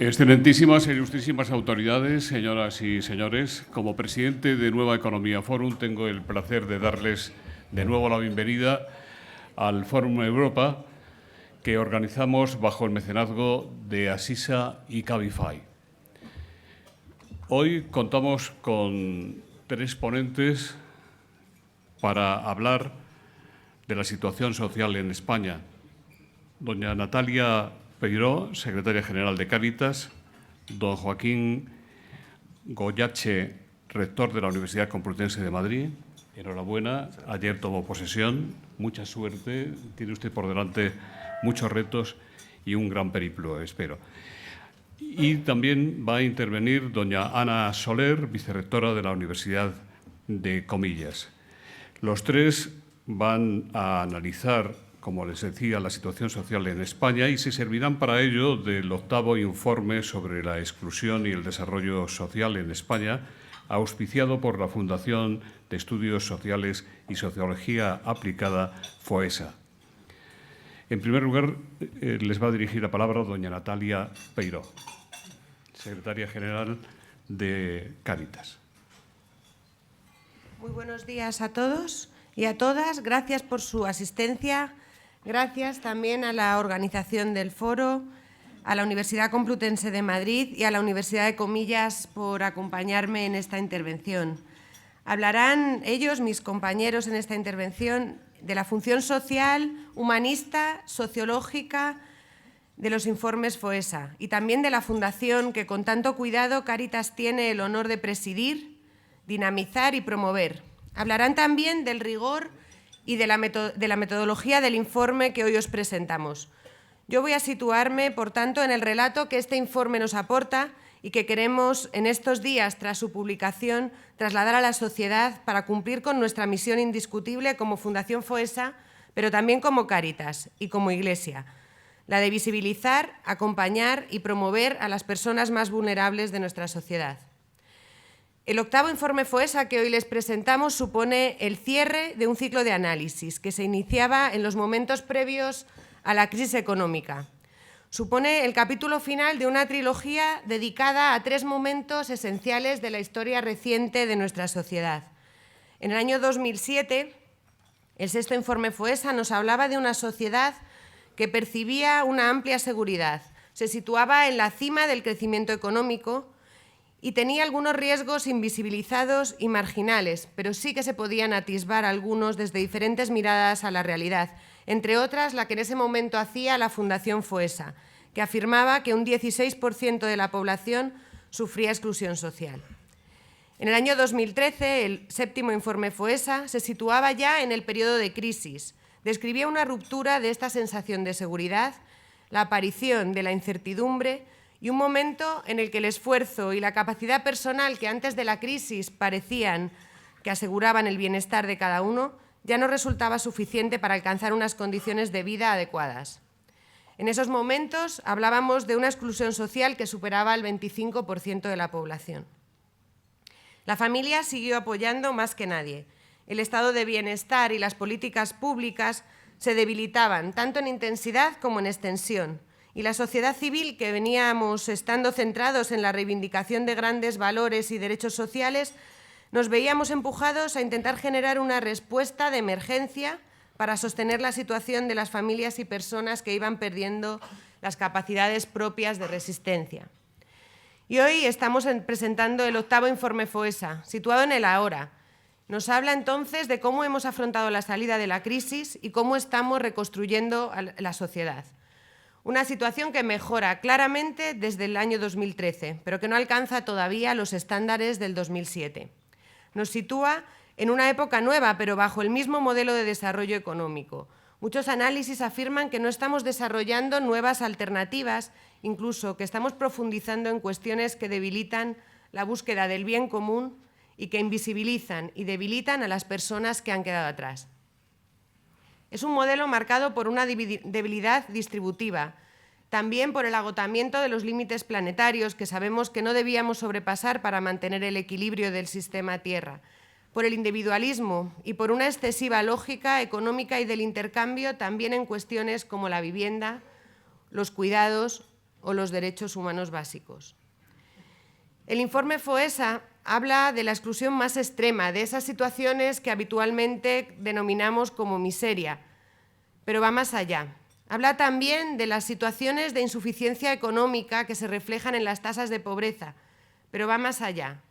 Excelentísimas e ilustrísimas autoridades, señoras y señores, como presidente de Nueva Economía Forum tengo el placer de darles de nuevo la bienvenida al Fórum Europa que organizamos bajo el mecenazgo de Asisa y Cabify. Hoy contamos con 3 ponentes para hablar de la situación social en España. Doña Natalia Peiró, secretaria general de Cáritas, don Joaquín Goyache, rector de la Universidad Complutense de Madrid. Enhorabuena, ayer tomó posesión, mucha suerte, tiene usted por delante muchos retos y un gran periplo, espero. Y también va a intervenir doña Ana Soler, vicerrectora de la Universidad de Comillas. Los 3 van a analizar, como les decía, la situación social en España y se servirán para ello del 8º informe sobre la exclusión y el desarrollo social en España, auspiciado por la Fundación de Estudios Sociales y Sociología Aplicada, FOESA. En primer lugar, les va a dirigir la palabra doña Natalia Peiró, secretaria general de Cáritas. Muy buenos días a todos y a todas. Gracias por su asistencia. Gracias también a la organización del foro, a la Universidad Complutense de Madrid y a la Universidad de Comillas por acompañarme en esta intervención. Hablarán ellos, mis compañeros en esta intervención, de la función social, humanista, sociológica de los informes FOESA y también de la fundación que con tanto cuidado Cáritas tiene el honor de presidir, dinamizar y promover. Hablarán también del rigor y de la metodología del informe que hoy os presentamos. Yo voy a situarme, por tanto, en el relato que este informe nos aporta y que queremos, en estos días, tras su publicación, trasladar a la sociedad para cumplir con nuestra misión indiscutible como Fundación FOESA, pero también como Cáritas y como Iglesia, la de visibilizar, acompañar y promover a las personas más vulnerables de nuestra sociedad. El 8º informe FOESA que hoy les presentamos supone el cierre de un ciclo de análisis que se iniciaba en los momentos previos a la crisis económica. Supone el capítulo final de una trilogía dedicada a 3 momentos esenciales de la historia reciente de nuestra sociedad. En el año 2007, el 6º informe FOESA nos hablaba de una sociedad que percibía una amplia seguridad, se situaba en la cima del crecimiento económico y tenía algunos riesgos invisibilizados y marginales, pero sí que se podían atisbar algunos desde diferentes miradas a la realidad, entre otras la que en ese momento hacía la Fundación FOESA, que afirmaba que un 16% de la población sufría exclusión social. En el año 2013, el 7º informe FOESA se situaba ya en el periodo de crisis, describía una ruptura de esta sensación de seguridad, la aparición de la incertidumbre y un momento en el que el esfuerzo y la capacidad personal que antes de la crisis parecían que aseguraban el bienestar de cada uno, ya no resultaba suficiente para alcanzar unas condiciones de vida adecuadas. En esos momentos hablábamos de una exclusión social que superaba el 25% de la población. La familia siguió apoyando más que nadie. El estado de bienestar y las políticas públicas se debilitaban tanto en intensidad como en extensión. Y la sociedad civil, que veníamos estando centrados en la reivindicación de grandes valores y derechos sociales, nos veíamos empujados a intentar generar una respuesta de emergencia para sostener la situación de las familias y personas que iban perdiendo las capacidades propias de resistencia. Y hoy estamos presentando el 8º informe FOESA, situado en el ahora. Nos habla entonces de cómo hemos afrontado la salida de la crisis y cómo estamos reconstruyendo la sociedad. Una situación que mejora claramente desde el año 2013, pero que no alcanza todavía los estándares del 2007. Nos sitúa en una época nueva, pero bajo el mismo modelo de desarrollo económico. Muchos análisis afirman que no estamos desarrollando nuevas alternativas, incluso que estamos profundizando en cuestiones que debilitan la búsqueda del bien común y que invisibilizan y debilitan a las personas que han quedado atrás. Es un modelo marcado por una debilidad distributiva, también por el agotamiento de los límites planetarios que sabemos que no debíamos sobrepasar para mantener el equilibrio del sistema Tierra, por el individualismo y por una excesiva lógica económica y del intercambio también en cuestiones como la vivienda, los cuidados o los derechos humanos básicos. El informe FOESA habla de la exclusión más extrema, de esas situaciones que habitualmente denominamos como miseria, pero va más allá. Habla también de las situaciones de insuficiencia económica que se reflejan en las tasas de pobreza, pero va más allá.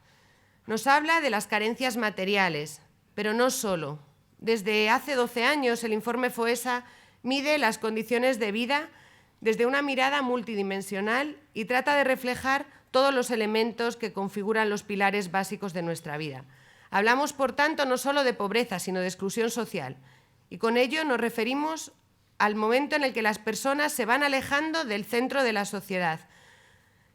Nos habla de las carencias materiales, pero no solo. Desde hace 12 años el informe FOESA mide las condiciones de vida desde una mirada multidimensional y trata de reflejar todos los elementos que configuran los pilares básicos de nuestra vida. Hablamos, por tanto, no solo de pobreza, sino de exclusión social. Y con ello nos referimos al momento en el que las personas se van alejando del centro de la sociedad,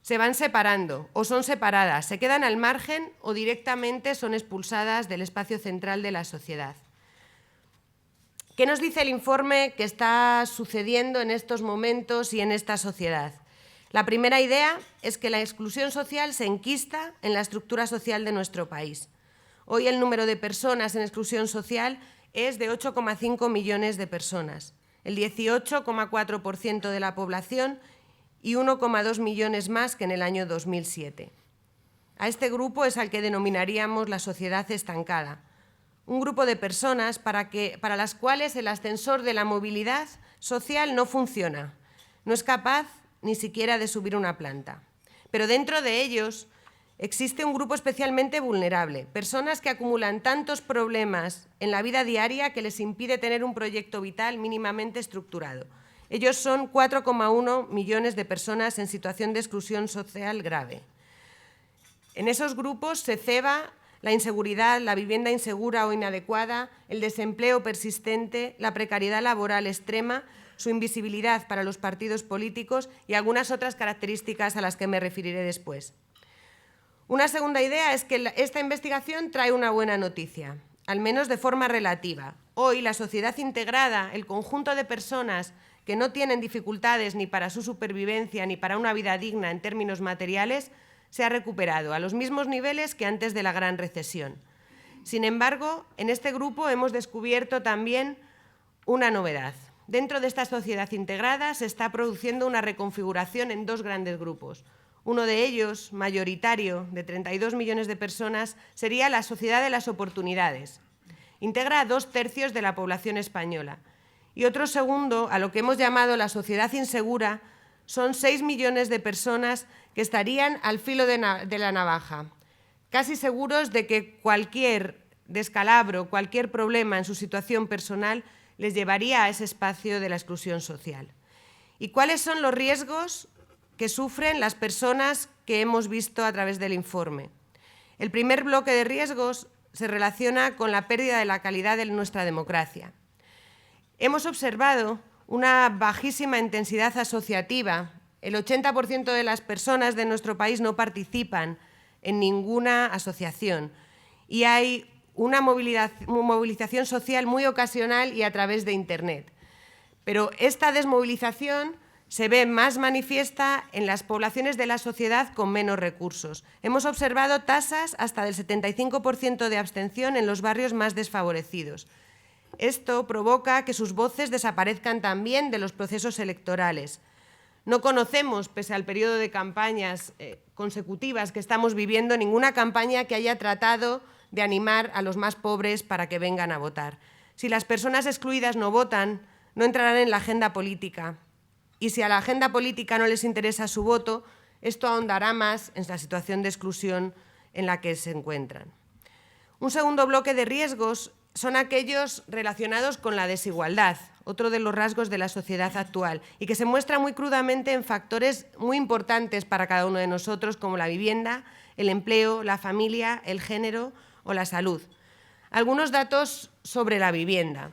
se van separando o son separadas, se quedan al margen o directamente son expulsadas del espacio central de la sociedad. ¿Qué nos dice el informe que está sucediendo en estos momentos y en esta sociedad? La primera idea es que la exclusión social se enquista en la estructura social de nuestro país. Hoy el número de personas en exclusión social es de 8,5 millones de personas, el 18,4% de la población y 1,2 millones más que en el año 2007. A este grupo es al que denominaríamos la sociedad estancada, un grupo de personas para las cuales el ascensor de la movilidad social no funciona, no es capaz ni siquiera de subir una planta. Pero dentro de ellos existe un grupo especialmente vulnerable, personas que acumulan tantos problemas en la vida diaria que les impide tener un proyecto vital mínimamente estructurado. Ellos son 4,1 millones de personas en situación de exclusión social grave. En esos grupos se ceba la inseguridad, la vivienda insegura o inadecuada, el desempleo persistente, la precariedad laboral extrema, su invisibilidad para los partidos políticos y algunas otras características a las que me referiré después. Una segunda idea es que esta investigación trae una buena noticia, al menos de forma relativa. Hoy la sociedad integrada, el conjunto de personas que no tienen dificultades ni para su supervivencia ni para una vida digna en términos materiales, se ha recuperado a los mismos niveles que antes de la gran recesión. Sin embargo, en este grupo hemos descubierto también una novedad. Dentro de esta sociedad integrada se está produciendo una reconfiguración en dos grandes grupos. Uno de ellos, mayoritario, de 32 millones de personas, sería la sociedad de las oportunidades. Integra a 2/3 de la población española. Y otro segundo, a lo que hemos llamado la sociedad insegura, son 6 millones de personas que estarían al filo de la navaja, casi seguros de que cualquier descalabro, cualquier problema en su situación personal les llevaría a ese espacio de la exclusión social. ¿Y cuáles son los riesgos que sufren las personas que hemos visto a través del informe? El primer bloque de riesgos se relaciona con la pérdida de la calidad de nuestra democracia. Hemos observado una bajísima intensidad asociativa. El 80% de las personas de nuestro país no participan en ninguna asociación y hay una movilización social muy ocasional y a través de Internet. Pero esta desmovilización se ve más manifiesta en las poblaciones de la sociedad con menos recursos. Hemos observado tasas hasta del 75% de abstención en los barrios más desfavorecidos. Esto provoca que sus voces desaparezcan también de los procesos electorales. No conocemos, pese al periodo de campañas consecutivas que estamos viviendo, ninguna campaña que haya tratado de animar a los más pobres para que vengan a votar. Si las personas excluidas no votan, no entrarán en la agenda política. Y si a la agenda política no les interesa su voto, esto ahondará más en la situación de exclusión en la que se encuentran. Un segundo bloque de riesgos son aquellos relacionados con la desigualdad, otro de los rasgos de la sociedad actual, y que se muestra muy crudamente en factores muy importantes para cada uno de nosotros, como la vivienda, el empleo, la familia, el género o la salud. Algunos datos sobre la vivienda.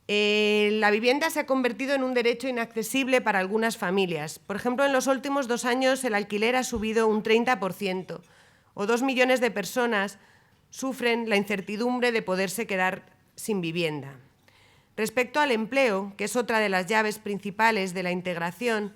La vivienda se ha convertido en un derecho inaccesible para algunas familias. Por ejemplo, en los últimos 2 años el alquiler ha subido un 30%, o 2 millones de personas sufren la incertidumbre de poderse quedar sin vivienda. Respecto al empleo, que es otra de las llaves principales de la integración,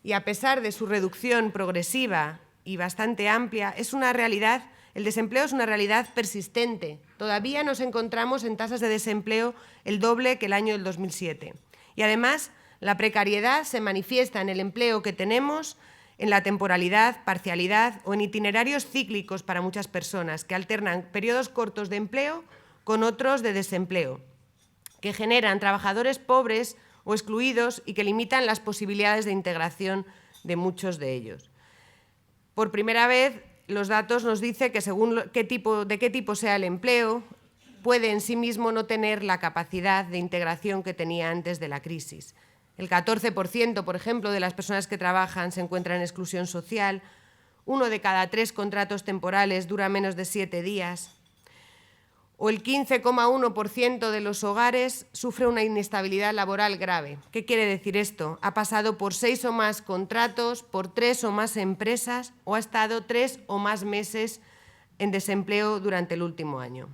y a pesar de su reducción progresiva y bastante amplia, es una realidad. El desempleo es una realidad persistente. Todavía nos encontramos en tasas de desempleo el doble que el año del 2007. Y además, La precariedad se manifiesta en el empleo que tenemos, en la temporalidad, parcialidad o en itinerarios cíclicos para muchas personas que alternan periodos cortos de empleo con otros de desempleo, que generan trabajadores pobres o excluidos y que limitan las posibilidades de integración de muchos de ellos. Por primera vez, los datos nos dicen que según de qué tipo sea el empleo, puede en sí mismo no tener la capacidad de integración que tenía antes de la crisis. El 14%, por ejemplo, de las personas que trabajan se encuentra en exclusión social, 1 de cada 3 contratos temporales dura menos de 7 días, o el 15,1% de los hogares sufre una inestabilidad laboral grave. ¿Qué quiere decir esto? Ha pasado por 6 o más contratos, por 3 o más empresas o ha estado 3 o más meses en desempleo durante el último año.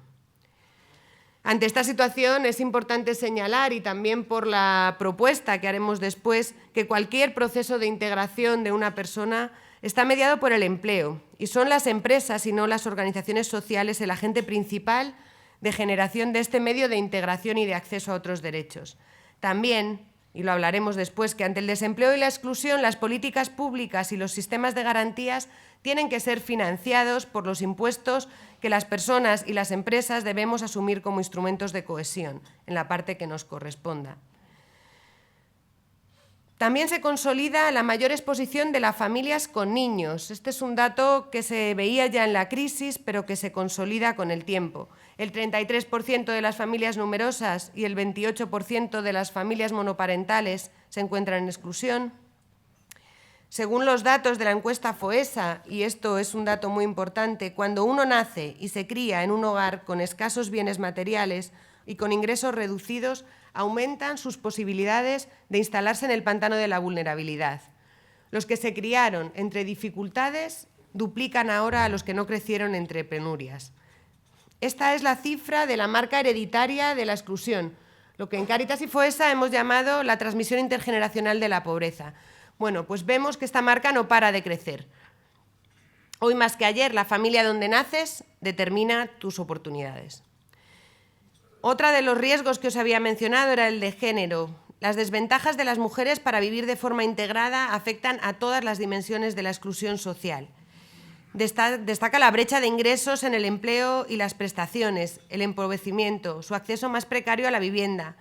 Ante esta situación es importante señalar, y también por la propuesta que haremos después, que cualquier proceso de integración de una persona está mediado por el empleo y son las empresas y no las organizaciones sociales el agente principal de generación de este medio de integración y de acceso a otros derechos. También, y lo hablaremos después, que ante el desempleo y la exclusión, las políticas públicas y los sistemas de garantías tienen que ser financiados por los impuestos que las personas y las empresas debemos asumir como instrumentos de cohesión, en la parte que nos corresponda. También se consolida la mayor exposición de las familias con niños. Este es un dato que se veía ya en la crisis, pero que se consolida con el tiempo. El 33% de las familias numerosas y el 28% de las familias monoparentales se encuentran en exclusión. Según los datos de la encuesta FOESA, y esto es un dato muy importante, cuando uno nace y se cría en un hogar con escasos bienes materiales y con ingresos reducidos, aumentan sus posibilidades de instalarse en el pantano de la vulnerabilidad. Los que se criaron entre dificultades duplican ahora a los que no crecieron entre penurias. Esta es la cifra de la marca hereditaria de la exclusión, lo que en Cáritas y FOESA hemos llamado la transmisión intergeneracional de la pobreza. Bueno, pues vemos que esta marca no para de crecer. Hoy más que ayer, la familia donde naces determina tus oportunidades. Otra de los riesgos que os había mencionado era el de género. Las desventajas de las mujeres para vivir de forma integrada afectan a todas las dimensiones de la exclusión social. Destaca la brecha de ingresos en el empleo y las prestaciones, el empobrecimiento, su acceso más precario a la vivienda,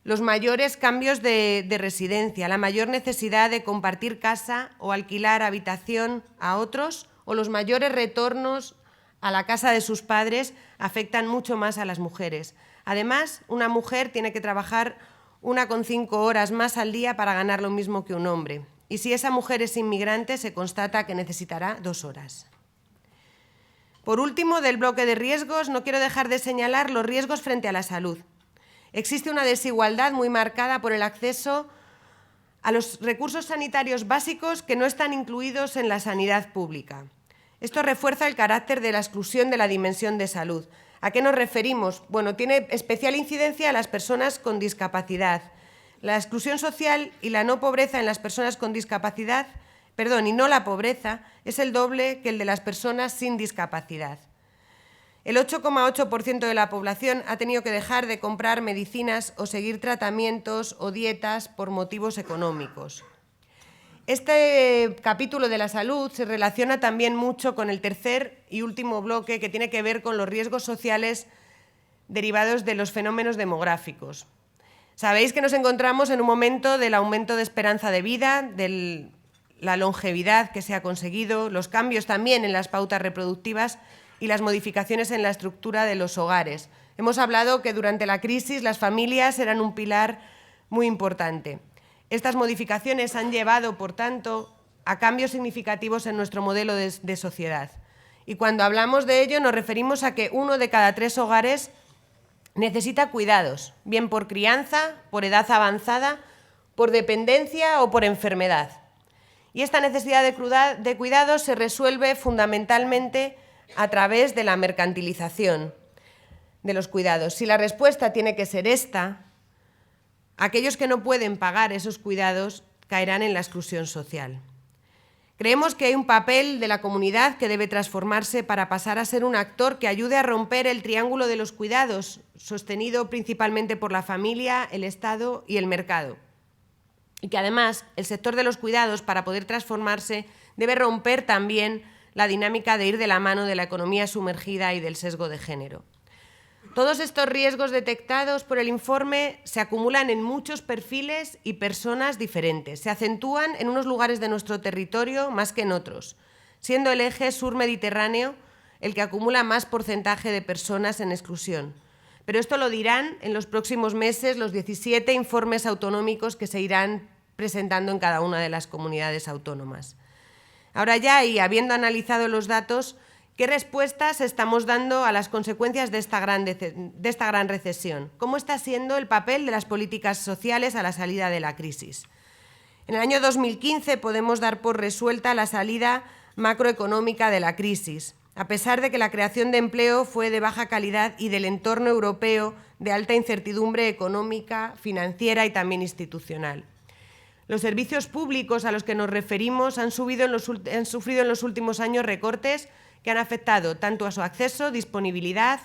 los mayores cambios de residencia, la mayor necesidad de compartir casa o alquilar habitación a otros, o los mayores retornos a la casa de sus padres afectan mucho más a las mujeres. Además, una mujer tiene que trabajar 1,5 horas más al día para ganar lo mismo que un hombre. Y si esa mujer es inmigrante, se constata que necesitará 2 horas. Por último, del bloque de riesgos, no quiero dejar de señalar los riesgos frente a la salud. Existe una desigualdad muy marcada por el acceso a los recursos sanitarios básicos que no están incluidos en la sanidad pública. Esto refuerza el carácter de la exclusión de la dimensión de salud. ¿A qué nos referimos? Bueno, tiene especial incidencia a las personas con discapacidad. La exclusión social y la no pobreza en las personas con discapacidad, y no la pobreza, es el doble que el de las personas sin discapacidad. El 8,8% de la población ha tenido que dejar de comprar medicinas o seguir tratamientos o dietas por motivos económicos. Este capítulo de la salud se relaciona también mucho con el tercer y último bloque, que tiene que ver con los riesgos sociales derivados de los fenómenos demográficos. Sabéis que nos encontramos en un momento del aumento de esperanza de vida, de la longevidad que se ha conseguido, los cambios también en las pautas reproductivas y las modificaciones en la estructura de los hogares. Hemos hablado que durante la crisis las familias eran un pilar muy importante. Estas modificaciones han llevado, por tanto, a cambios significativos en nuestro modelo de sociedad. Y cuando hablamos de ello nos referimos a que 1 de cada 3 hogares necesita cuidados, bien por crianza, por edad avanzada, por dependencia o por enfermedad. Y esta necesidad de cuidados se resuelve fundamentalmente a través de la mercantilización de los cuidados. Si la respuesta tiene que ser esta, aquellos que no pueden pagar esos cuidados caerán en la exclusión social. Creemos que hay un papel de la comunidad que debe transformarse para pasar a ser un actor que ayude a romper el triángulo de los cuidados, sostenido principalmente por la familia, el Estado y el mercado. y que además el sector de los cuidados, para poder transformarse, debe romper también la dinámica de ir de la mano de la economía sumergida y del sesgo de género. Todos estos riesgos detectados por el informe se acumulan en muchos perfiles y personas diferentes. Se acentúan en unos lugares de nuestro territorio más que en otros, siendo el eje sur-mediterráneo el que acumula más porcentaje de personas en exclusión. Pero esto lo dirán en los próximos meses los 17 informes autonómicos que se irán presentando en cada una de las comunidades autónomas. Ahora ya, y habiendo analizado los datos, ¿qué respuestas estamos dando a las consecuencias de esta gran recesión? ¿Cómo está siendo el papel de las políticas sociales a la salida de la crisis? En el año 2015 podemos dar por resuelta la salida macroeconómica de la crisis, a pesar de que la creación de empleo fue de baja calidad y del entorno europeo de alta incertidumbre económica, financiera y también institucional. Los servicios públicos a los que nos referimos han sufrido en los últimos años recortes que han afectado tanto a su acceso, disponibilidad,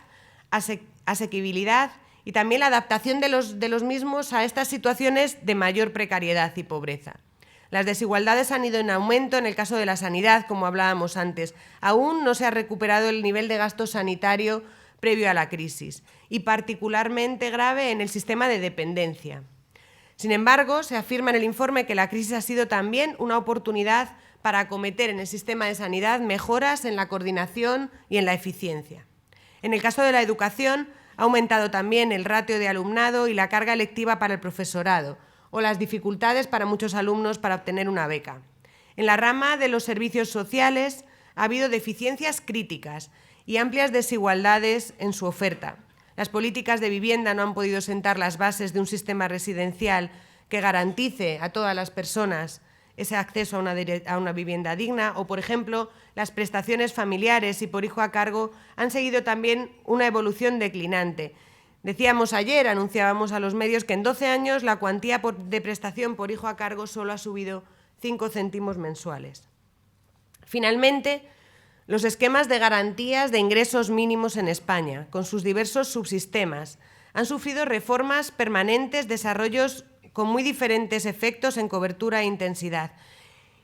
asequibilidad y también la adaptación de los mismos a estas situaciones de mayor precariedad y pobreza. Las desigualdades han ido en aumento en el caso de la sanidad, como hablábamos antes. Aún no se ha recuperado el nivel de gasto sanitario previo a la crisis y particularmente grave en el sistema de dependencia. Sin embargo, se afirma en el informe que la crisis ha sido también una oportunidad para acometer en el sistema de sanidad mejoras en la coordinación y en la eficiencia. En el caso de la educación, ha aumentado también el ratio de alumnado y la carga lectiva para el profesorado, o las dificultades para muchos alumnos para obtener una beca. En la rama de los servicios sociales ha habido deficiencias críticas y amplias desigualdades en su oferta. Las políticas de vivienda no han podido sentar las bases de un sistema residencial que garantice a todas las personas ese acceso a una vivienda digna, o, por ejemplo, las prestaciones familiares y por hijo a cargo han seguido también una evolución declinante. Decíamos ayer, anunciábamos a los medios que en 12 años la cuantía de prestación por hijo a cargo solo ha subido 5 céntimos mensuales. Finalmente, los esquemas de garantías de ingresos mínimos en España, con sus diversos subsistemas, han sufrido reformas permanentes, desarrollos con muy diferentes efectos en cobertura e intensidad.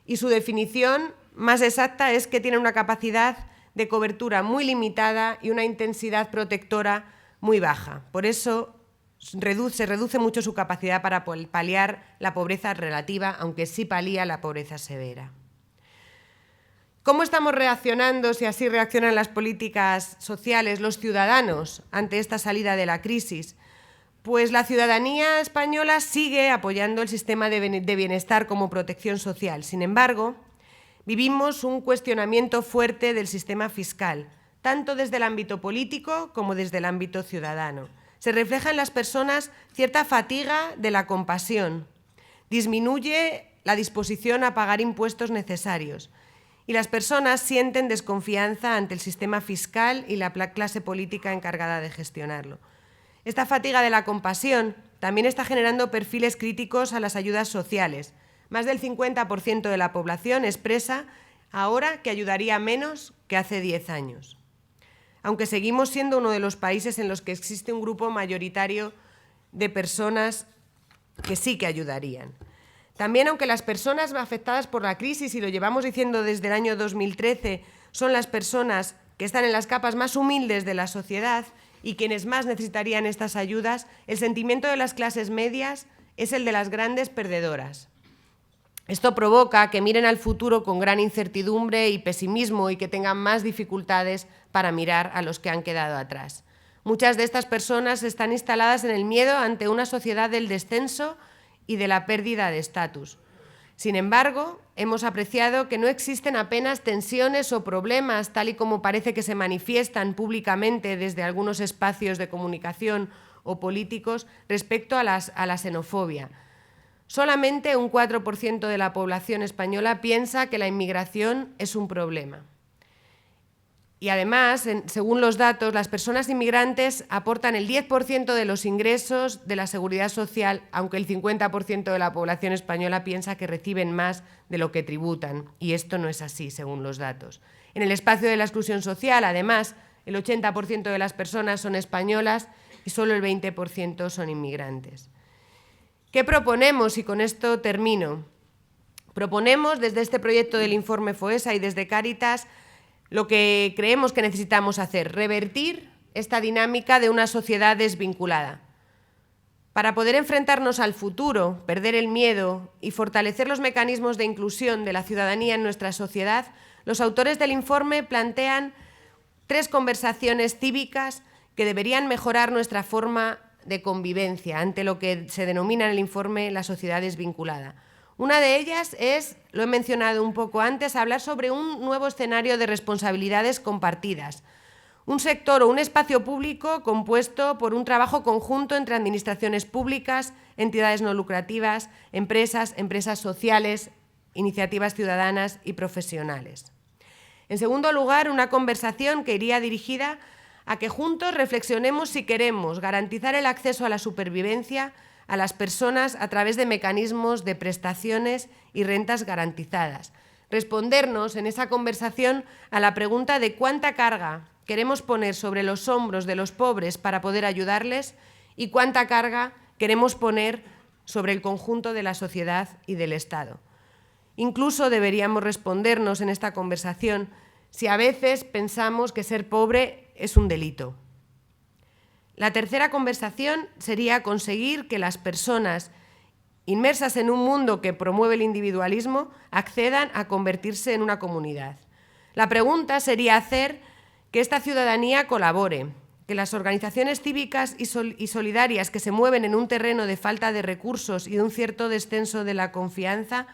Y su definición más exacta es que tienen una capacidad de cobertura muy limitada y una intensidad protectora muy baja. Por eso se reduce mucho su capacidad para paliar la pobreza relativa, aunque sí palía la pobreza severa. ¿Cómo estamos reaccionando, si así reaccionan las políticas sociales, los ciudadanos, ante esta salida de la crisis? Pues la ciudadanía española sigue apoyando el sistema de bienestar como protección social. Sin embargo, vivimos un cuestionamiento fuerte del sistema fiscal, tanto desde el ámbito político como desde el ámbito ciudadano. Se refleja en las personas cierta fatiga de la compasión, disminuye la disposición a pagar impuestos necesarios y las personas sienten desconfianza ante el sistema fiscal y la clase política encargada de gestionarlo. Esta fatiga de la compasión también está generando perfiles críticos a las ayudas sociales. Más del 50% de la población expresa ahora que ayudaría menos que hace 10 años. Aunque seguimos siendo uno de los países en los que existe un grupo mayoritario de personas que sí que ayudarían. También, aunque las personas afectadas por la crisis, y lo llevamos diciendo desde el año 2013, son las personas que están en las capas más humildes de la sociedad y quienes más necesitarían estas ayudas, el sentimiento de las clases medias es el de las grandes perdedoras. Esto provoca que miren al futuro con gran incertidumbre y pesimismo y que tengan más dificultades para mirar a los que han quedado atrás. Muchas de estas personas están instaladas en el miedo ante una sociedad del descenso y de la pérdida de estatus. Sin embargo, hemos apreciado que no existen apenas tensiones o problemas, tal y como parece que se manifiestan públicamente desde algunos espacios de comunicación o políticos, respecto a la xenofobia. Solamente un 4% de la población española piensa que la inmigración es un problema. Y además, según los datos, las personas inmigrantes aportan el 10% de los ingresos de la Seguridad Social, aunque el 50% de la población española piensa que reciben más de lo que tributan. Y esto no es así, según los datos. En el espacio de la exclusión social, además, el 80% de las personas son españolas y solo el 20% son inmigrantes. ¿Qué proponemos? Y con esto termino. Proponemos desde este proyecto del informe FOESA y desde Cáritas lo que creemos que necesitamos hacer, revertir esta dinámica de una sociedad desvinculada. Para poder enfrentarnos al futuro, perder el miedo y fortalecer los mecanismos de inclusión de la ciudadanía en nuestra sociedad, los autores del informe plantean 3 conversaciones cívicas que deberían mejorar nuestra forma de convivencia ante lo que se denomina en el informe la sociedad desvinculada. Una de ellas es, lo he mencionado un poco antes, hablar sobre un nuevo escenario de responsabilidades compartidas. Un sector o un espacio público compuesto por un trabajo conjunto entre administraciones públicas, entidades no lucrativas, empresas sociales, iniciativas ciudadanas y profesionales. En segundo lugar, una conversación que iría dirigida a que juntos reflexionemos si queremos garantizar el acceso a la supervivencia a las personas a través de mecanismos de prestaciones y rentas garantizadas. Respondernos en esa conversación a la pregunta de cuánta carga queremos poner sobre los hombros de los pobres para poder ayudarles y cuánta carga queremos poner sobre el conjunto de la sociedad y del Estado. Incluso deberíamos respondernos en esta conversación si a veces pensamos que ser pobre es un delito. La tercera conversación sería conseguir que las personas inmersas en un mundo que promueve el individualismo accedan a convertirse en una comunidad. La pregunta sería hacer que esta ciudadanía colabore, que las organizaciones cívicas y solidarias que se mueven en un terreno de falta de recursos y de un cierto descenso de la confianza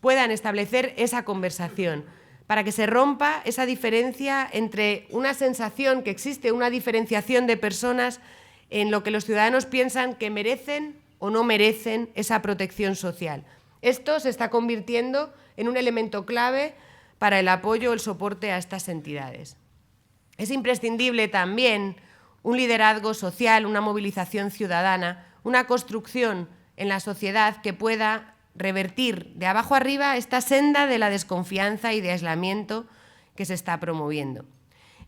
puedan establecer esa conversación, para que se rompa esa diferencia entre una sensación que existe, una diferenciación de personas en lo que los ciudadanos piensan que merecen o no merecen esa protección social. Esto se está convirtiendo en un elemento clave para el apoyo o el soporte a estas entidades. Es imprescindible también un liderazgo social, una movilización ciudadana, una construcción en la sociedad que pueda revertir de abajo arriba esta senda de la desconfianza y de aislamiento que se está promoviendo.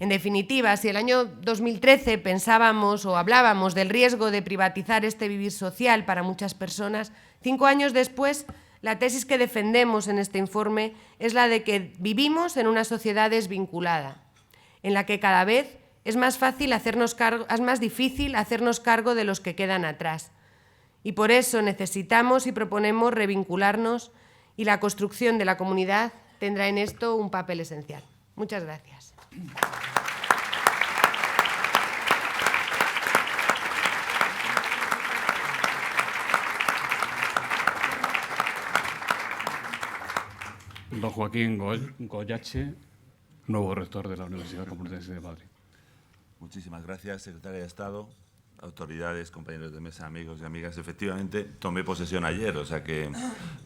En definitiva, si el año 2013 pensábamos o hablábamos del riesgo de privatizar este vivir social para muchas personas, 5 años después, la tesis que defendemos en este informe es la de que vivimos en una sociedad desvinculada, en la que cada vez es más difícil hacernos cargo de los que quedan atrás. Y por eso necesitamos y proponemos revincularnos y la construcción de la comunidad tendrá en esto un papel esencial. Muchas gracias. Don Joaquín Goyache, nuevo rector de la Universidad Complutense de Madrid. Muchísimas gracias, secretaria de Estado, autoridades, compañeros de mesa, amigos y amigas. Efectivamente, tomé posesión ayer, o sea que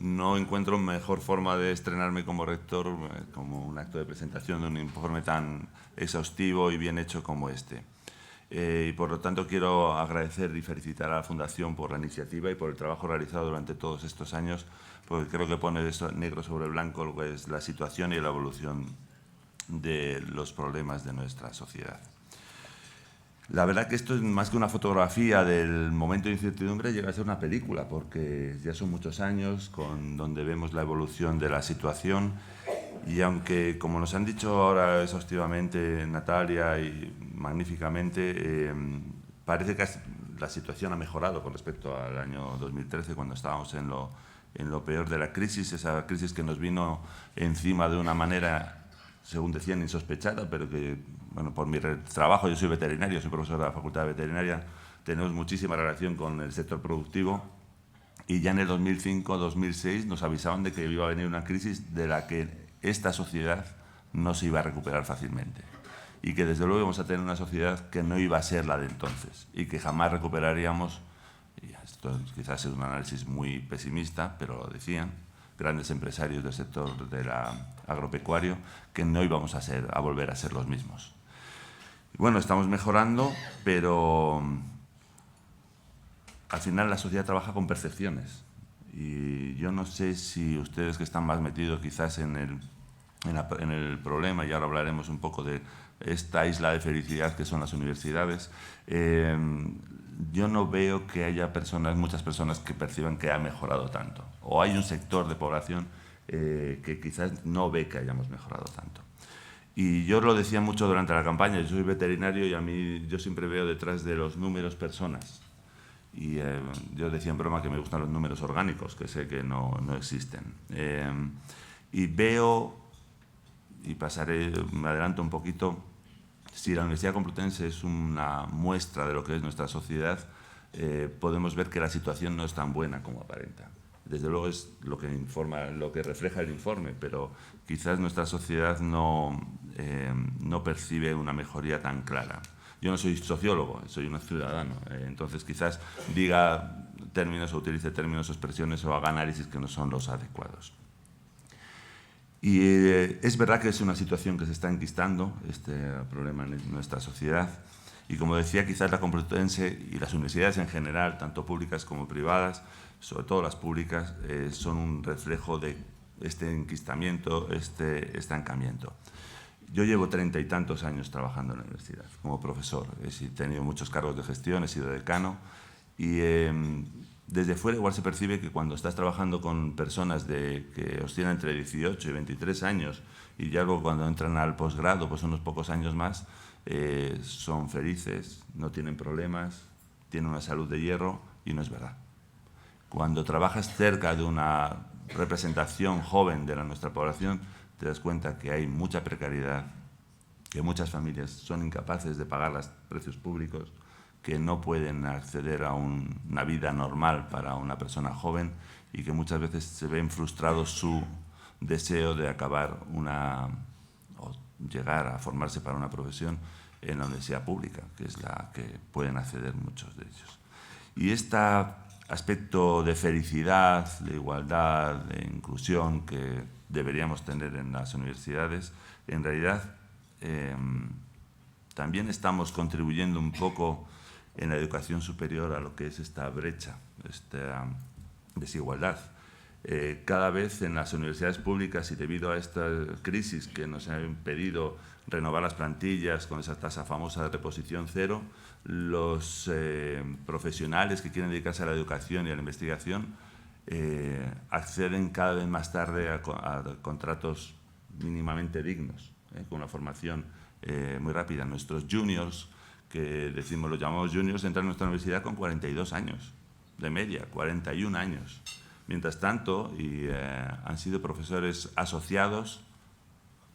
no encuentro mejor forma de estrenarme como rector como un acto de presentación de un informe tan exhaustivo y bien hecho como este. Y por lo tanto quiero agradecer y felicitar a la Fundación por la iniciativa y por el trabajo realizado durante todos estos años, porque creo que pone esto negro sobre blanco lo que es la situación y la evolución de los problemas de nuestra sociedad. La verdad que esto es más que una fotografía del momento de incertidumbre, llega a ser una película, porque ya son muchos años donde vemos la evolución de la situación y aunque, como nos han dicho ahora exhaustivamente Natalia y magníficamente, parece que la situación ha mejorado con respecto al año 2013, cuando estábamos en lo peor de la crisis, esa crisis que nos vino encima de una manera, según decían, insospechada, pero que, bueno, por mi trabajo, yo soy veterinario, soy profesor de la Facultad de Veterinaria, tenemos muchísima relación con el sector productivo y ya en el 2005-2006 nos avisaban de que iba a venir una crisis de la que esta sociedad no se iba a recuperar fácilmente y que desde luego íbamos a tener una sociedad que no iba a ser la de entonces y que jamás recuperaríamos, y esto quizás es un análisis muy pesimista, pero lo decían grandes empresarios del sector agropecuario, que no íbamos a volver a ser los mismos. Bueno, estamos mejorando, pero al final la sociedad trabaja con percepciones. Y yo no sé si ustedes que están más metidos quizás en en el problema, y ahora hablaremos un poco de esta isla de felicidad que son las universidades. Yo no veo que haya muchas personas que perciban que ha mejorado tanto, o hay un sector de población que quizás no ve que hayamos mejorado tanto. Y yo lo decía mucho durante la campaña, yo soy veterinario y yo siempre veo detrás de los números personas. Y yo decía en broma que me gustan los números orgánicos, que sé que no existen. Y veo, y me adelanto un poquito, si la Universidad Complutense es una muestra de lo que es nuestra sociedad, podemos ver que la situación no es tan buena como aparenta. Desde luego es lo que refleja el informe, pero quizás nuestra sociedad no percibe una mejoría tan clara. Yo no soy sociólogo, soy un ciudadano, entonces quizás diga términos o utilice términos o expresiones o haga análisis que no son los adecuados. Y es verdad que es una situación que se está enquistando, este problema en nuestra sociedad, y como decía, quizás la Complutense y las universidades en general, tanto públicas como privadas, sobre todo las públicas, son un reflejo de este enquistamiento, este estancamiento. Yo llevo 30 y tantos años trabajando en la universidad como profesor. He tenido muchos cargos de gestión, he sido decano y desde fuera igual se percibe que cuando estás trabajando con personas que oscilan entre 18 y 23 años y ya luego cuando entran al posgrado, pues unos pocos años más, son felices, no tienen problemas, tienen una salud de hierro y no es verdad. Cuando trabajas cerca de una representación joven de nuestra población, te das cuenta que hay mucha precariedad, que muchas familias son incapaces de pagar los precios públicos, que no pueden acceder a una vida normal para una persona joven y que muchas veces se ven frustrados su deseo de acabar o llegar a formarse para una profesión en la universidad pública, que es la que pueden acceder muchos de ellos. Y este aspecto de felicidad, de igualdad, de inclusión que deberíamos tener en las universidades, en realidad también estamos contribuyendo un poco en la educación superior a lo que es esta brecha, esta desigualdad. Cada vez en las universidades públicas y debido a esta crisis que nos ha impedido renovar las plantillas con esa tasa famosa de reposición cero, los profesionales que quieren dedicarse a la educación y a la investigación acceden cada vez más tarde a contratos mínimamente dignos, con una formación muy rápida. Nuestros juniors, que los llamamos juniors, entran a nuestra universidad con 42 años, de media, 41 años. Mientras tanto, han sido profesores asociados,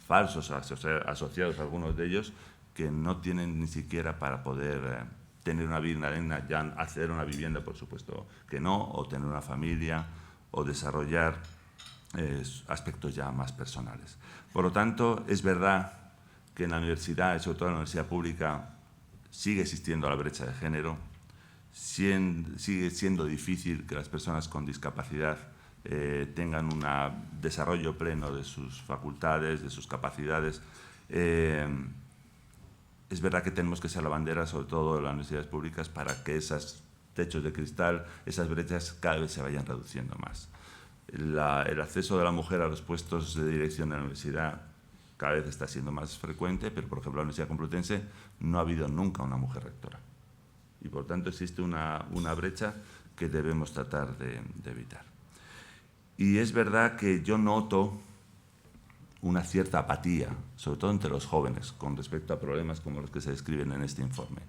falsos asociados algunos de ellos, que no tienen ni siquiera para poder tener una vida digna, ya acceder a una vivienda, por supuesto que no, o tener una familia, o desarrollar aspectos ya más personales. Por lo tanto, es verdad que en la universidad, sobre todo en la universidad pública, sigue existiendo la brecha de género, sigue siendo difícil que las personas con discapacidad tengan un desarrollo pleno de sus facultades, de sus capacidades. Es verdad que tenemos que ser la bandera, sobre todo en las universidades públicas, para que esos techos de cristal, esas brechas cada vez se vayan reduciendo más. El acceso de la mujer a los puestos de dirección de la universidad cada vez está siendo más frecuente, pero por ejemplo en la Universidad Complutense no ha habido nunca una mujer rectora. Y por tanto existe una brecha que debemos tratar de evitar. Y es verdad que yo noto una cierta apatía, sobre todo entre los jóvenes, con respecto a problemas como los que se describen en este informe.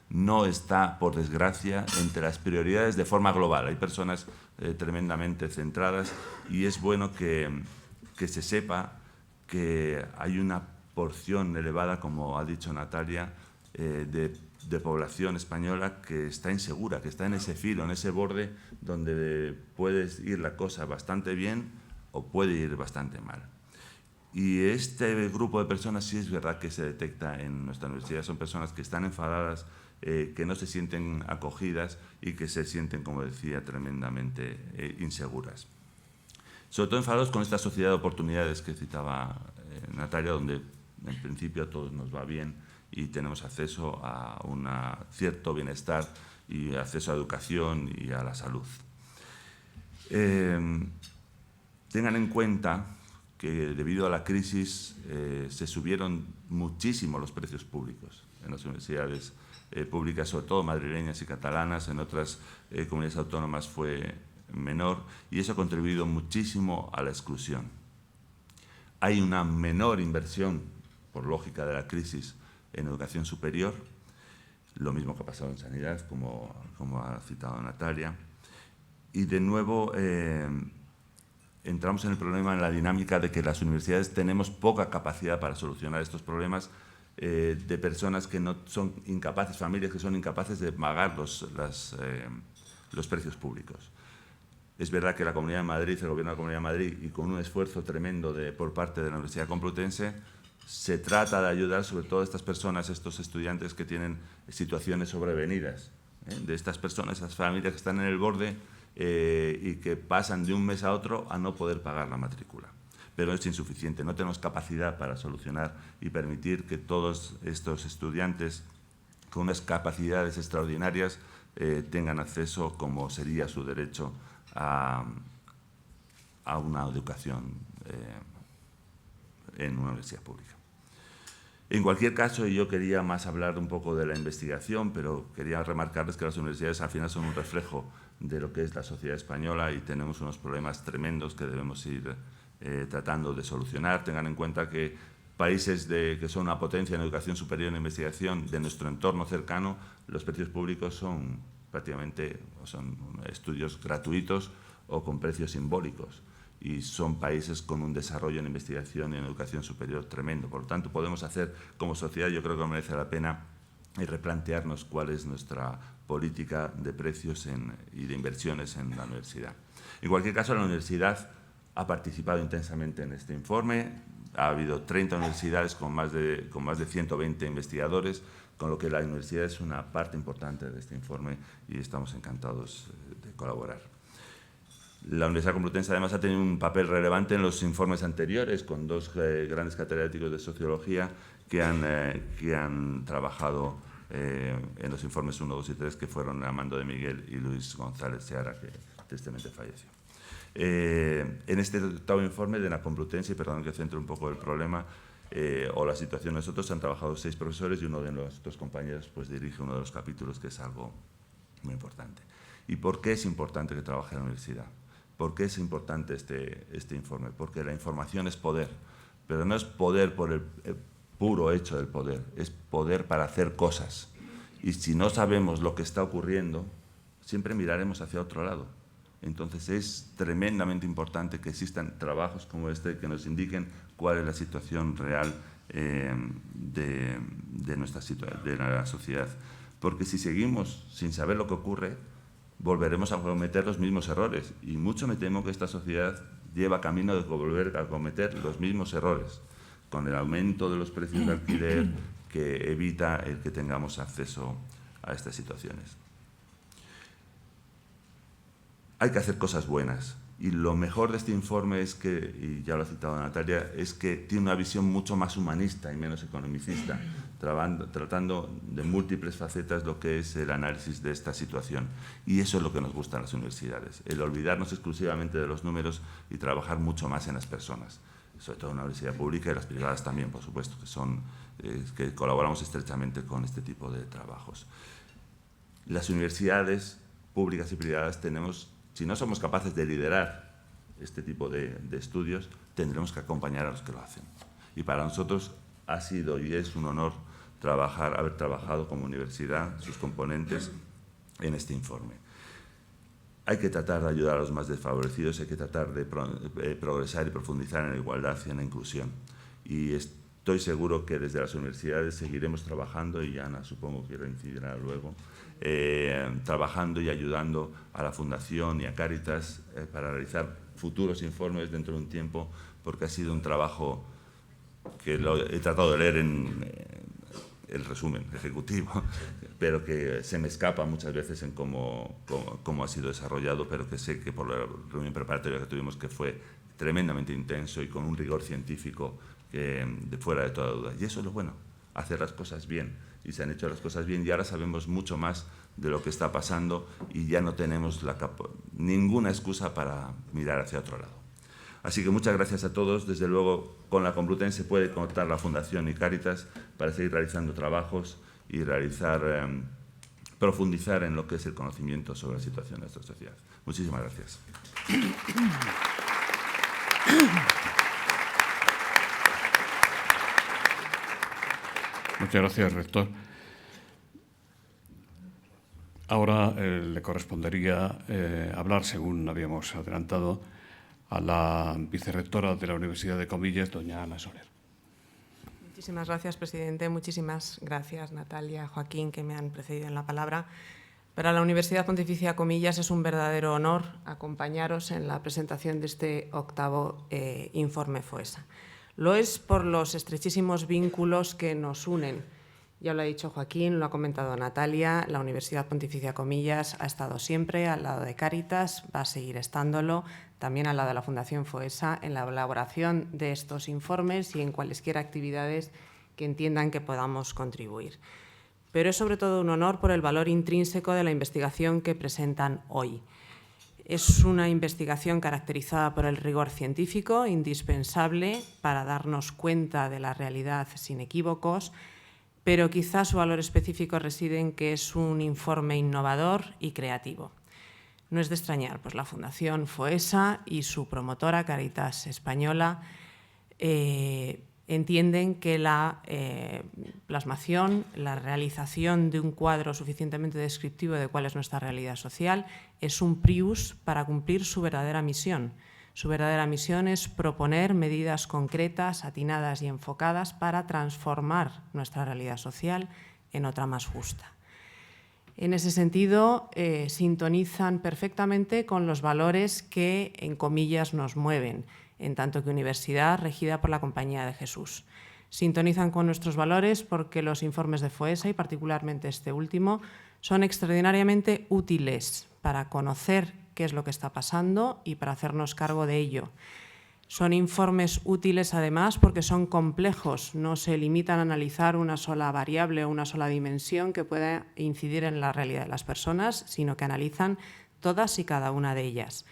No está, por desgracia, entre las prioridades de forma global. Hay personas tremendamente centradas y es bueno que se sepa que hay una porción elevada, como ha dicho Natalia, de población española que está insegura, que está en ese filo, en ese borde donde puede ir la cosa bastante bien o puede ir bastante mal. Y este grupo de personas sí es verdad que se detecta en nuestra universidad. Son personas que están enfadadas, que no se sienten acogidas y que se sienten, como decía, tremendamente inseguras. Sobre todo enfadados con esta sociedad de oportunidades que citaba Natalia, donde en principio a todos nos va bien y tenemos acceso a un cierto bienestar y acceso a educación y a la salud. Tengan en cuenta que debido a la crisis se subieron muchísimo los precios públicos en las universidades públicas, sobre todo madrileñas y catalanas. En otras comunidades autónomas fue menor, y eso ha contribuido muchísimo a la exclusión. Hay una menor inversión, por lógica de la crisis, en educación superior, lo mismo que ha pasado en sanidad, como ha citado Natalia. Y de nuevo entramos en el problema, en la dinámica de que las universidades tenemos poca capacidad para solucionar estos problemas de personas que no son incapaces, familias que son incapaces de pagar los precios públicos. Es verdad que la Comunidad de Madrid, el Gobierno de la Comunidad de Madrid, y con un esfuerzo tremendo por parte de la Universidad Complutense, se trata de ayudar sobre todo a estas personas, estos estudiantes que tienen situaciones sobrevenidas, de estas personas, esas familias que están en el borde y que pasan de un mes a otro a no poder pagar la matrícula. Pero es insuficiente, no tenemos capacidad para solucionar y permitir que todos estos estudiantes con unas capacidades extraordinarias tengan acceso, como sería su derecho, a una educación en una universidad pública. En cualquier caso, yo quería más hablar un poco de la investigación, pero quería remarcarles que las universidades al final son un reflejo de lo que es la sociedad española y tenemos unos problemas tremendos que debemos ir tratando de solucionar. Tengan en cuenta que países que son una potencia en educación superior y en investigación de nuestro entorno cercano, los precios públicos son prácticamente son estudios gratuitos o con precios simbólicos. Y son países con un desarrollo en investigación y en educación superior tremendo. Por lo tanto, podemos hacer como sociedad, yo creo que merece la pena replantearnos cuál es nuestra política de precios y de inversiones en la universidad. En cualquier caso, la universidad ha participado intensamente en este informe. Ha habido 30 universidades con más de 120 investigadores, con lo que la universidad es una parte importante de este informe y estamos encantados de colaborar. La Universidad Complutense además ha tenido un papel relevante en los informes anteriores, con dos grandes catedráticos de sociología que han trabajado en los informes 1, 2 y 3, que fueron Armando de Miguel y Luis González Seara, que tristemente falleció. En este octavo informe de la Complutense, y perdón que centre un poco el problema o la situación, nosotros han trabajado 6 profesores y uno de nuestros compañeros pues, dirige uno de los capítulos, que es algo muy importante. ¿Y por qué es importante que trabaje la universidad? ¿Por qué es importante este informe? Porque la información es poder, pero no es poder por el puro hecho del poder, es poder para hacer cosas. Y si no sabemos lo que está ocurriendo, siempre miraremos hacia otro lado. Entonces es tremendamente importante que existan trabajos como este que nos indiquen cuál es la situación real de la sociedad. Porque si seguimos sin saber lo que ocurre, volveremos a cometer los mismos errores. Y mucho me temo que esta sociedad lleva camino de volver a cometer los mismos errores, con el aumento de los precios de alquiler que evita el que tengamos acceso a estas situaciones. Hay que hacer cosas buenas. Y lo mejor de este informe es que, y ya lo ha citado Natalia, es que tiene una visión mucho más humanista y menos economicista, tratando de múltiples facetas lo que es el análisis de esta situación. Y eso es lo que nos gusta en las universidades, el olvidarnos exclusivamente de los números y trabajar mucho más en las personas, sobre todo en la universidad pública y las privadas también, por supuesto, que colaboramos estrechamente con este tipo de trabajos. Las universidades públicas y privadas si no somos capaces de liderar este tipo de estudios, tendremos que acompañar a los que lo hacen. Y para nosotros ha sido y es un honor haber trabajado como universidad, sus componentes, en este informe. Hay que tratar de ayudar a los más desfavorecidos, hay que tratar de progresar y profundizar en la igualdad y en la inclusión. Y estoy seguro que desde las universidades seguiremos trabajando, y Ana supongo que reincidirá luego, trabajando y ayudando a la Fundación y a Cáritas para realizar futuros informes dentro de un tiempo, porque ha sido un trabajo que lo he tratado de leer en el resumen ejecutivo, pero que se me escapa muchas veces en cómo ha sido desarrollado, pero que sé que por la reunión preparatoria que tuvimos, que fue tremendamente intenso y con un rigor científico fuera de toda duda. Y eso es lo bueno, hacer las cosas bien. Y se han hecho las cosas bien y ahora sabemos mucho más de lo que está pasando y ya no tenemos ninguna excusa para mirar hacia otro lado. Así que muchas gracias a todos. Desde luego, con la Complutense puede contar la Fundación y Cáritas para seguir realizando trabajos y profundizar en lo que es el conocimiento sobre la situación de nuestra sociedad. Muchísimas gracias. Muchas gracias, rector. Ahora le correspondería hablar, según habíamos adelantado, a la vicerrectora de la Universidad de Comillas, doña Ana Soler. Muchísimas gracias, presidente. Muchísimas gracias, Natalia, Joaquín, que me han precedido en la palabra. Para la Universidad Pontificia Comillas es un verdadero honor acompañaros en la presentación de este octavo informe FOESA. Lo es por los estrechísimos vínculos que nos unen. Ya lo ha dicho Joaquín, lo ha comentado Natalia, la Universidad Pontificia Comillas ha estado siempre al lado de Cáritas, va a seguir estándolo, también al lado de la Fundación FOESA, en la elaboración de estos informes y en cualesquiera actividades que entiendan que podamos contribuir. Pero es sobre todo un honor por el valor intrínseco de la investigación que presentan hoy. Es una investigación caracterizada por el rigor científico, indispensable para darnos cuenta de la realidad sin equívocos, pero quizás su valor específico reside en que es un informe innovador y creativo. No es de extrañar, pues la Fundación FOESA y su promotora Cáritas Española entienden que la plasmación, la realización de un cuadro suficientemente descriptivo de cuál es nuestra realidad social es un prius para cumplir su verdadera misión. Su verdadera misión es proponer medidas concretas, atinadas y enfocadas para transformar nuestra realidad social en otra más justa. En ese sentido, sintonizan perfectamente con los valores que, en comillas, nos mueven, en tanto que universidad regida por la Compañía de Jesús. Sintonizan con nuestros valores porque los informes de FOESA, y particularmente este último, son extraordinariamente útiles para conocer qué es lo que está pasando y para hacernos cargo de ello. Son informes útiles además porque son complejos, no se limitan a analizar una sola variable o una sola dimensión que pueda incidir en la realidad de las personas, sino que analizan todas y cada una de ellas.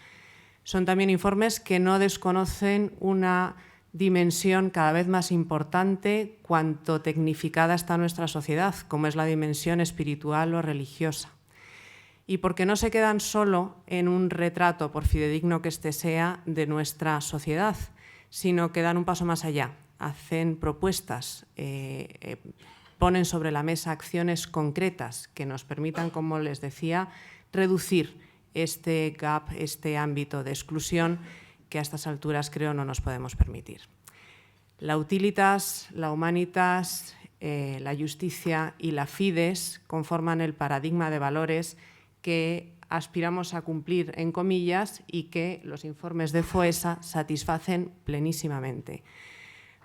Son también informes que no desconocen una dimensión cada vez más importante cuanto tecnificada está nuestra sociedad, como es la dimensión espiritual o religiosa. Y porque no se quedan solo en un retrato, por fidedigno que éste sea, de nuestra sociedad, sino que dan un paso más allá, hacen propuestas, ponen sobre la mesa acciones concretas que nos permitan, como les decía, reducir este gap, este ámbito de exclusión que a estas alturas creo no nos podemos permitir. La Utilitas, la Humanitas, la Justicia y la Fides conforman el paradigma de valores que aspiramos a cumplir en comillas y que los informes de FOESA satisfacen plenísimamente.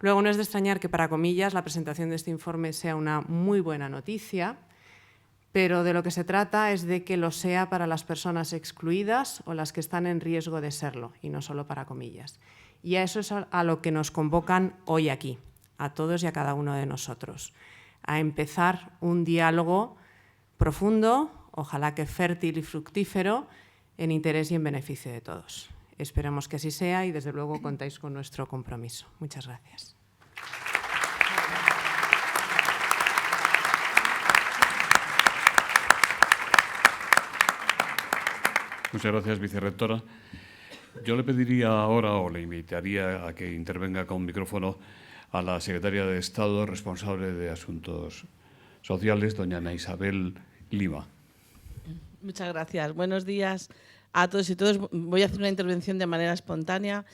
Luego, no es de extrañar que para comillas la presentación de este informe sea una muy buena noticia, pero de lo que se trata es de que lo sea para las personas excluidas o las que están en riesgo de serlo, y no solo para comillas. Y a eso es a lo que nos convocan hoy aquí, a todos y a cada uno de nosotros, a empezar un diálogo profundo, ojalá que fértil y fructífero, en interés y en beneficio de todos. Esperemos que así sea y, desde luego, contáis con nuestro compromiso. Muchas gracias. Muchas gracias, vicerrectora. Yo le pediría ahora, o le invitaría a que intervenga con micrófono, a la secretaria de Estado responsable de Asuntos Sociales, doña Ana Isabel Lima. Muchas gracias. Buenos días a todos y todas. Voy a hacer una intervención de manera espontánea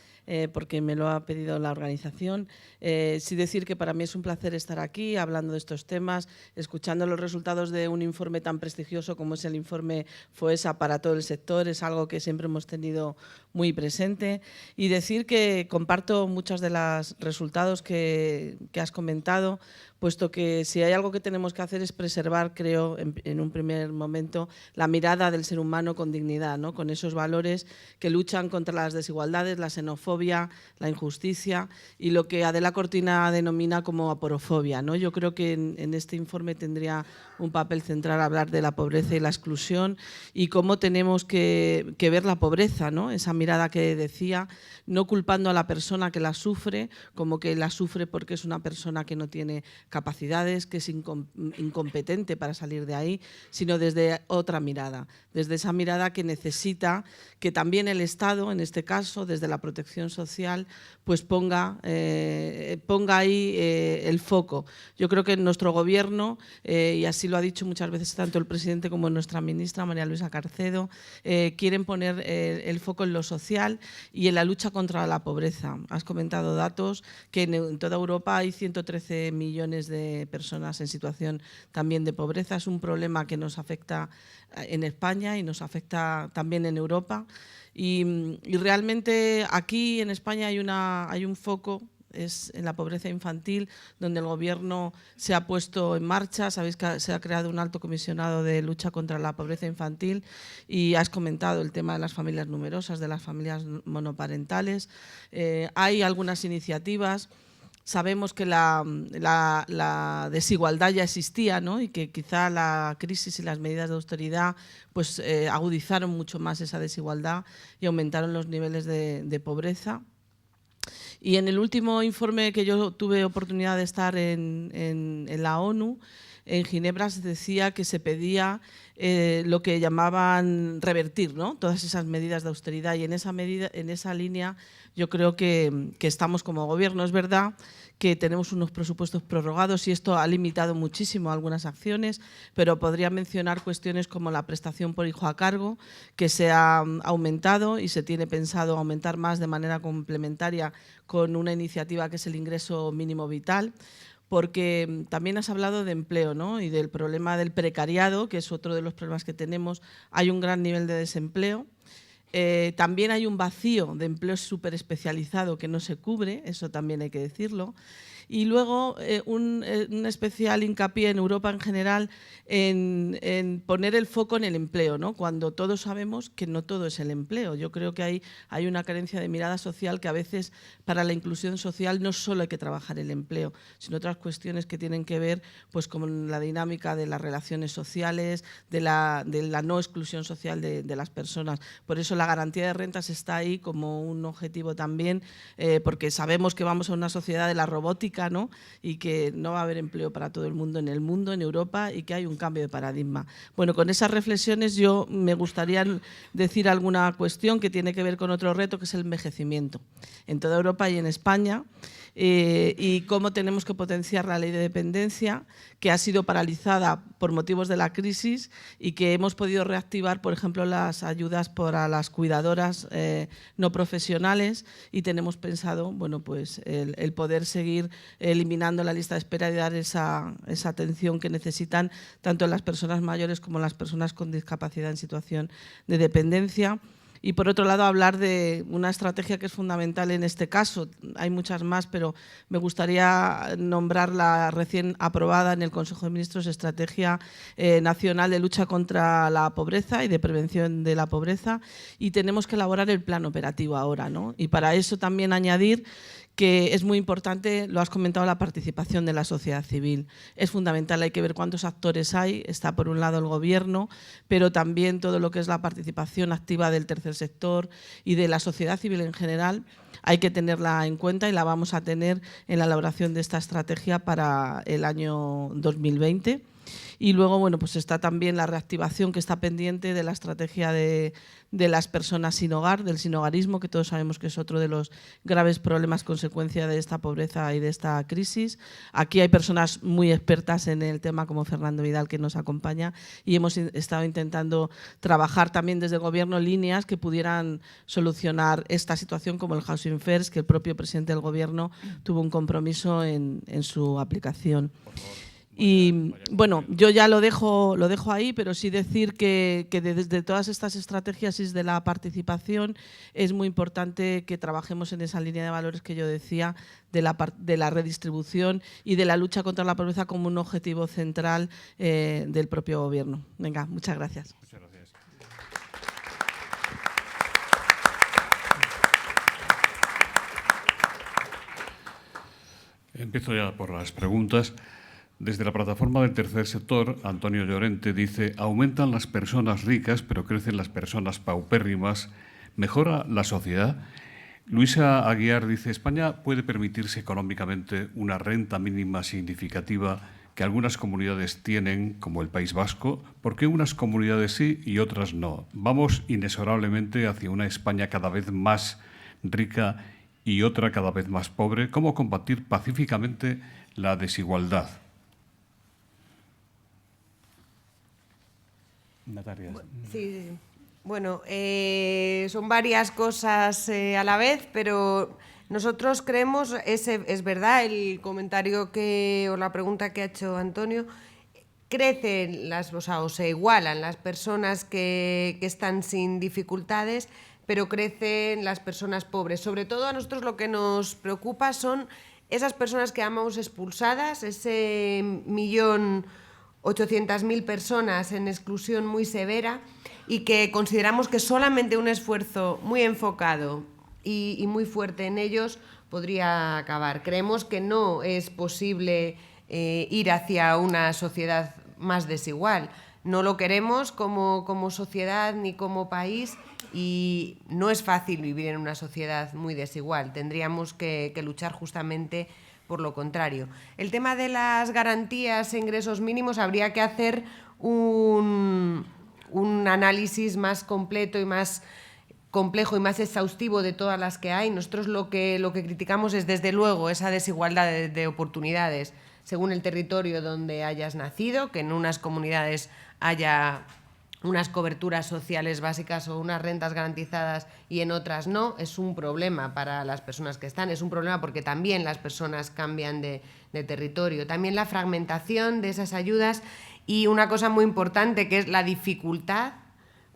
porque me lo ha pedido la organización. Sí decir que para mí es un placer estar aquí hablando de estos temas, escuchando los resultados de un informe tan prestigioso como es el informe FOESA para todo el sector. Es algo que siempre hemos tenido muy presente. Y decir que comparto muchos de los resultados que has comentado, puesto que si hay algo que tenemos que hacer es preservar, creo, en un primer momento, la mirada del ser humano con dignidad, ¿no? Con esos valores que luchan contra las desigualdades, la xenofobia, xenofobia, la injusticia y lo que Adela Cortina denomina como aporofobia, ¿no? Yo creo que en este informe tendría un papel central hablar de la pobreza y la exclusión y cómo tenemos que ver la pobreza, ¿no? Esa mirada que decía, no culpando a la persona que la sufre, como que la sufre porque es una persona que no tiene capacidades, que es incompetente para salir de ahí, sino desde otra mirada, desde esa mirada que necesita que también el Estado, en este caso, desde la protección social, pues ponga ahí el foco. Yo creo que en nuestro Gobierno, y así lo ha dicho muchas veces tanto el presidente como nuestra ministra, María Luisa Carcedo, quieren poner el foco en lo social y en la lucha contra la pobreza. Has comentado datos que en toda Europa hay 113 millones de personas en situación también de pobreza. Es un problema que nos afecta en España y nos afecta también en Europa. Y realmente aquí en España hay un foco, es en la pobreza infantil, donde el Gobierno se ha puesto en marcha. Sabéis que se ha creado un alto comisionado de lucha contra la pobreza infantil y has comentado el tema de las familias numerosas, de las familias monoparentales. Hay algunas iniciativas. Sabemos que la desigualdad ya existía, ¿no? Y que quizá la crisis y las medidas de austeridad pues, agudizaron mucho más esa desigualdad y aumentaron los niveles de pobreza. Y en el último informe que yo tuve oportunidad de estar en la ONU, en Ginebra, se decía que se pedía lo que llamaban revertir, ¿no? Todas esas medidas de austeridad, y en esa línea yo creo que estamos como Gobierno. Es verdad que tenemos unos presupuestos prorrogados y esto ha limitado muchísimo algunas acciones, pero podría mencionar cuestiones como la prestación por hijo a cargo, que se ha aumentado y se tiene pensado aumentar más de manera complementaria con una iniciativa que es el ingreso mínimo vital, porque también has hablado de empleo, ¿no? Y del problema del precariado, que es otro de los problemas que tenemos. Hay un gran nivel de desempleo. También hay un vacío de empleo súper especializado que no se cubre, eso también hay que decirlo. Y luego un especial hincapié en Europa en general en poner el foco en el empleo, ¿no? Cuando todos sabemos que no todo es el empleo. Yo creo que hay una carencia de mirada social, que a veces para la inclusión social no solo hay que trabajar el empleo, sino otras cuestiones que tienen que ver pues, con la dinámica de las relaciones sociales, de la no exclusión social de las personas. Por eso la garantía de rentas está ahí como un objetivo también, porque sabemos que vamos a una sociedad de la robótica, ¿no? Y que no va a haber empleo para todo el mundo, en Europa, y que hay un cambio de paradigma. Bueno, con esas reflexiones yo me gustaría decir alguna cuestión que tiene que ver con otro reto, que es el envejecimiento en toda Europa y en España, y cómo tenemos que potenciar la ley de dependencia, que ha sido paralizada por motivos de la crisis y que hemos podido reactivar, por ejemplo, las ayudas para las cuidadoras no profesionales, y tenemos pensado, bueno, pues el poder seguir eliminando la lista de espera y dar esa atención que necesitan tanto las personas mayores como las personas con discapacidad en situación de dependencia. Y por otro lado, hablar de una estrategia que es fundamental en este caso. Hay muchas más, pero me gustaría nombrar la recién aprobada en el Consejo de Ministros Estrategia Nacional de Lucha contra la Pobreza y de Prevención de la Pobreza, y tenemos que elaborar el plan operativo ahora, ¿no? Y para eso también añadir que es muy importante, lo has comentado, la participación de la sociedad civil. Es fundamental, hay que ver cuántos actores hay. Está por un lado el Gobierno, pero también todo lo que es la participación activa del tercer sector y de la sociedad civil en general. Hay que tenerla en cuenta y la vamos a tener en la elaboración de esta estrategia para el año 2020. Y luego, bueno, pues está también la reactivación que está pendiente de la estrategia de las personas sin hogar, del sinhogarismo, que todos sabemos que es otro de los graves problemas consecuencia de esta pobreza y de esta crisis. Aquí hay personas muy expertas en el tema, como Fernando Vidal, que nos acompaña, y hemos estado intentando trabajar también desde el Gobierno líneas que pudieran solucionar esta situación, como el Housing First, que el propio presidente del Gobierno tuvo un compromiso en su aplicación. Y bueno, yo ya lo dejo ahí, pero sí decir que desde todas estas estrategias y de la participación es muy importante que trabajemos en esa línea de valores que yo decía, de la redistribución y de la lucha contra la pobreza como un objetivo central del propio Gobierno. Venga, muchas gracias. Muchas gracias. Empiezo ya por las preguntas. Desde la plataforma del tercer sector, Antonio Llorente dice: aumentan las personas ricas, pero crecen las personas paupérrimas. ¿Mejora la sociedad? Luisa Aguiar dice: España puede permitirse económicamente una renta mínima significativa que algunas comunidades tienen, como el País Vasco. ¿Por qué unas comunidades sí y otras no? Vamos inexorablemente hacia una España cada vez más rica y otra cada vez más pobre. ¿Cómo combatir pacíficamente la desigualdad? Natalia. Sí. Bueno, son varias cosas a la vez, pero nosotros creemos, es verdad el comentario o la pregunta que ha hecho Antonio, crecen o se igualan las personas que están sin dificultades, pero crecen las personas pobres. Sobre todo a nosotros lo que nos preocupa son esas personas que llamamos expulsadas, ese 1.800.000 personas en exclusión muy severa, y que consideramos que solamente un esfuerzo muy enfocado y muy fuerte en ellos podría acabar. Creemos que no es posible ir hacia una sociedad más desigual. No lo queremos como sociedad ni como país, y no es fácil vivir en una sociedad muy desigual. Tendríamos que luchar justamente por lo contrario. El tema de las garantías e ingresos mínimos, habría que hacer un análisis más completo y más complejo y más exhaustivo de todas las que hay. Nosotros lo que criticamos es, desde luego, esa desigualdad de oportunidades según el territorio donde hayas nacido, que en unas comunidades haya unas coberturas sociales básicas o unas rentas garantizadas y en otras no. Es un problema para las personas que están, es un problema porque también las personas cambian de territorio. También la fragmentación de esas ayudas, y una cosa muy importante que es la dificultad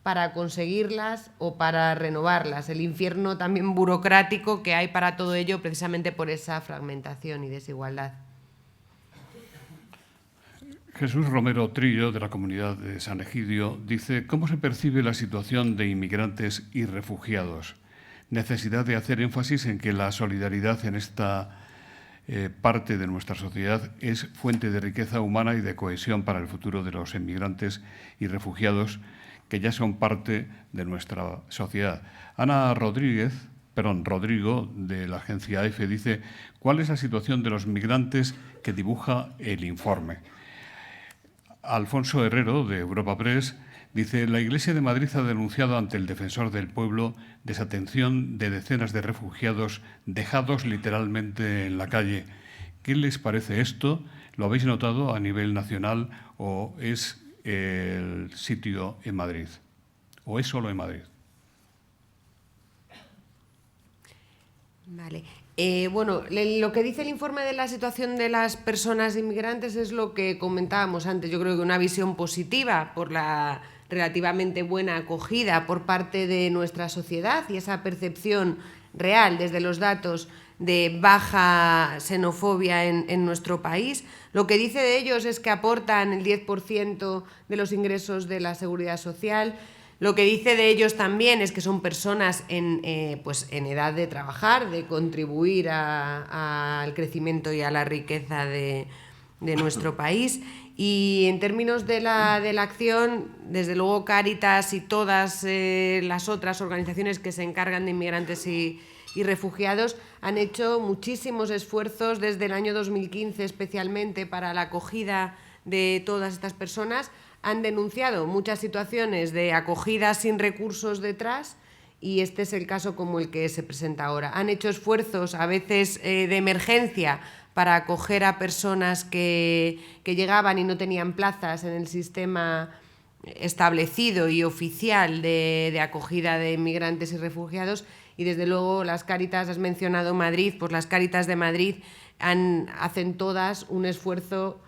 para conseguirlas o para renovarlas, el infierno también burocrático que hay para todo ello, precisamente por esa fragmentación y desigualdad. Jesús Romero Trillo, de la comunidad de San Egidio, dice: ¿cómo se percibe la situación de inmigrantes y refugiados? Necesidad de hacer énfasis en que la solidaridad en esta parte de nuestra sociedad es fuente de riqueza humana y de cohesión para el futuro de los inmigrantes y refugiados que ya son parte de nuestra sociedad. Ana Rodrigo, de la agencia EFE, dice: ¿cuál es la situación de los migrantes que dibuja el informe? Alfonso Herrero, de Europa Press, dice: la Iglesia de Madrid ha denunciado ante el Defensor del Pueblo desatención de decenas de refugiados dejados literalmente en la calle. ¿Qué les parece esto? ¿Lo habéis notado a nivel nacional o es el sitio en Madrid? ¿O es solo en Madrid? Vale. Bueno, lo que dice el informe de la situación de las personas inmigrantes es lo que comentábamos antes. Yo creo que una visión positiva por la relativamente buena acogida por parte de nuestra sociedad y esa percepción real desde los datos de baja xenofobia en nuestro país. Lo que dice de ellos es que aportan el 10% de los ingresos de la Seguridad Social. Lo que dice de ellos también es que son personas en edad de trabajar, de contribuir al crecimiento y a la riqueza de nuestro país. Y en términos de la acción, desde luego Cáritas y todas las otras organizaciones que se encargan de inmigrantes y refugiados han hecho muchísimos esfuerzos desde el año 2015 especialmente para la acogida de todas estas personas. Han denunciado muchas situaciones de acogida sin recursos detrás, y este es el caso como el que se presenta ahora. Han hecho esfuerzos a veces de emergencia para acoger a personas que llegaban y no tenían plazas en el sistema establecido y oficial de acogida de inmigrantes y refugiados. Y desde luego las Cáritas, has mencionado Madrid, pues las Cáritas de Madrid hacen todas un esfuerzo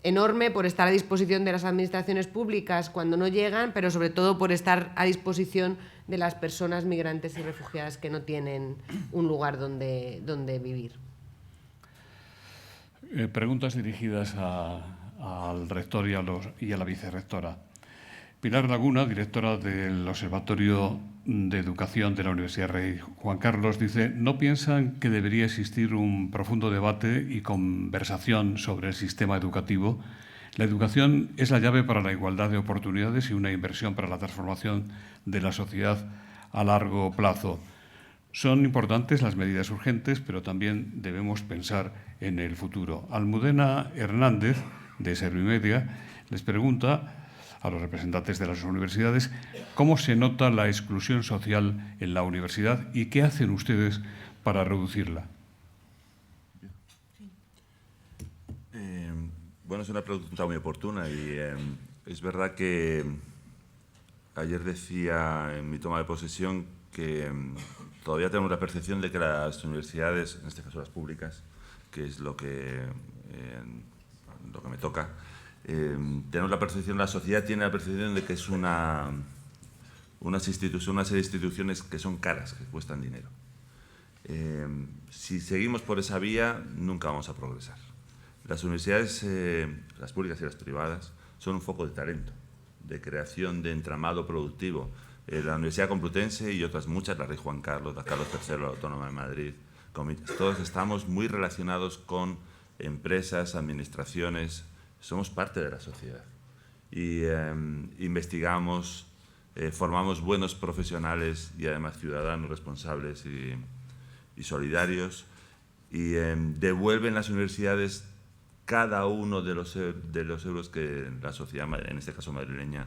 enorme por estar a disposición de las administraciones públicas cuando no llegan, pero sobre todo por estar a disposición de las personas migrantes y refugiadas que no tienen un lugar donde vivir. Preguntas dirigidas al rector y a la vicerrectora. Pilar Laguna, directora del Observatorio de Educación de la Universidad Rey Juan Carlos, dice: ¿no piensan que debería existir un profundo debate y conversación sobre el sistema educativo? La educación es la llave para la igualdad de oportunidades y una inversión para la transformación de la sociedad a largo plazo. Son importantes las medidas urgentes, pero también debemos pensar en el futuro. Almudena Hernández, de Servimedia, les pregunta a los representantes de las universidades cómo se nota la exclusión social en la universidad y qué hacen ustedes para reducirla. Bueno, es una pregunta muy oportuna y es verdad que ayer decía en mi toma de posesión que todavía tenemos la percepción de que las universidades, en este caso las públicas, que es lo que me toca, tenemos la percepción, la sociedad tiene la percepción de que es una serie de instituciones que son caras, que cuestan dinero. Si seguimos por esa vía, nunca vamos a progresar. Las universidades, las públicas y las privadas, son un foco de talento, de creación de entramado productivo. La Universidad Complutense y otras muchas, la Rey Juan Carlos, la Carlos III, la Autónoma de Madrid, todos estamos muy relacionados con empresas, administraciones, somos parte de la sociedad. Y investigamos, formamos buenos profesionales y además ciudadanos responsables y solidarios, y devuelven las universidades cada uno de los euros que la sociedad, en este caso madrileña,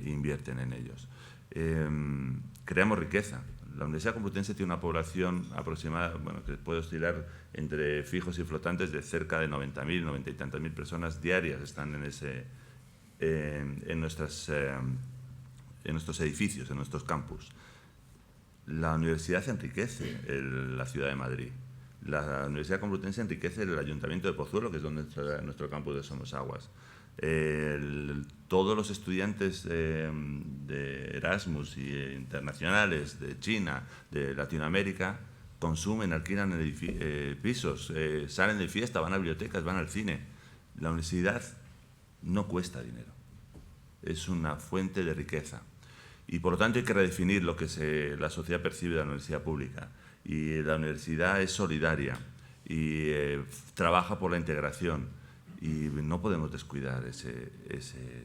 invierten en ellos. Creamos riqueza. La Universidad Complutense tiene una población aproximada, bueno, que puede oscilar entre fijos y flotantes, de cerca de 90.000, 90 y tantas mil personas diarias están en nuestros edificios, en nuestros campus. La universidad enriquece la ciudad de Madrid. La Universidad Complutense enriquece el Ayuntamiento de Pozuelo, que es donde está nuestro campus de Somosaguas. Todos los estudiantes de Erasmus y internacionales de China, de Latinoamérica, consumen, alquilan pisos, salen de fiesta, van a bibliotecas, van al cine. La universidad no cuesta dinero, es una fuente de riqueza. Y por lo tanto hay que redefinir lo que la sociedad percibe de la universidad pública. Y la universidad es solidaria y trabaja por la integración, y no podemos descuidar ese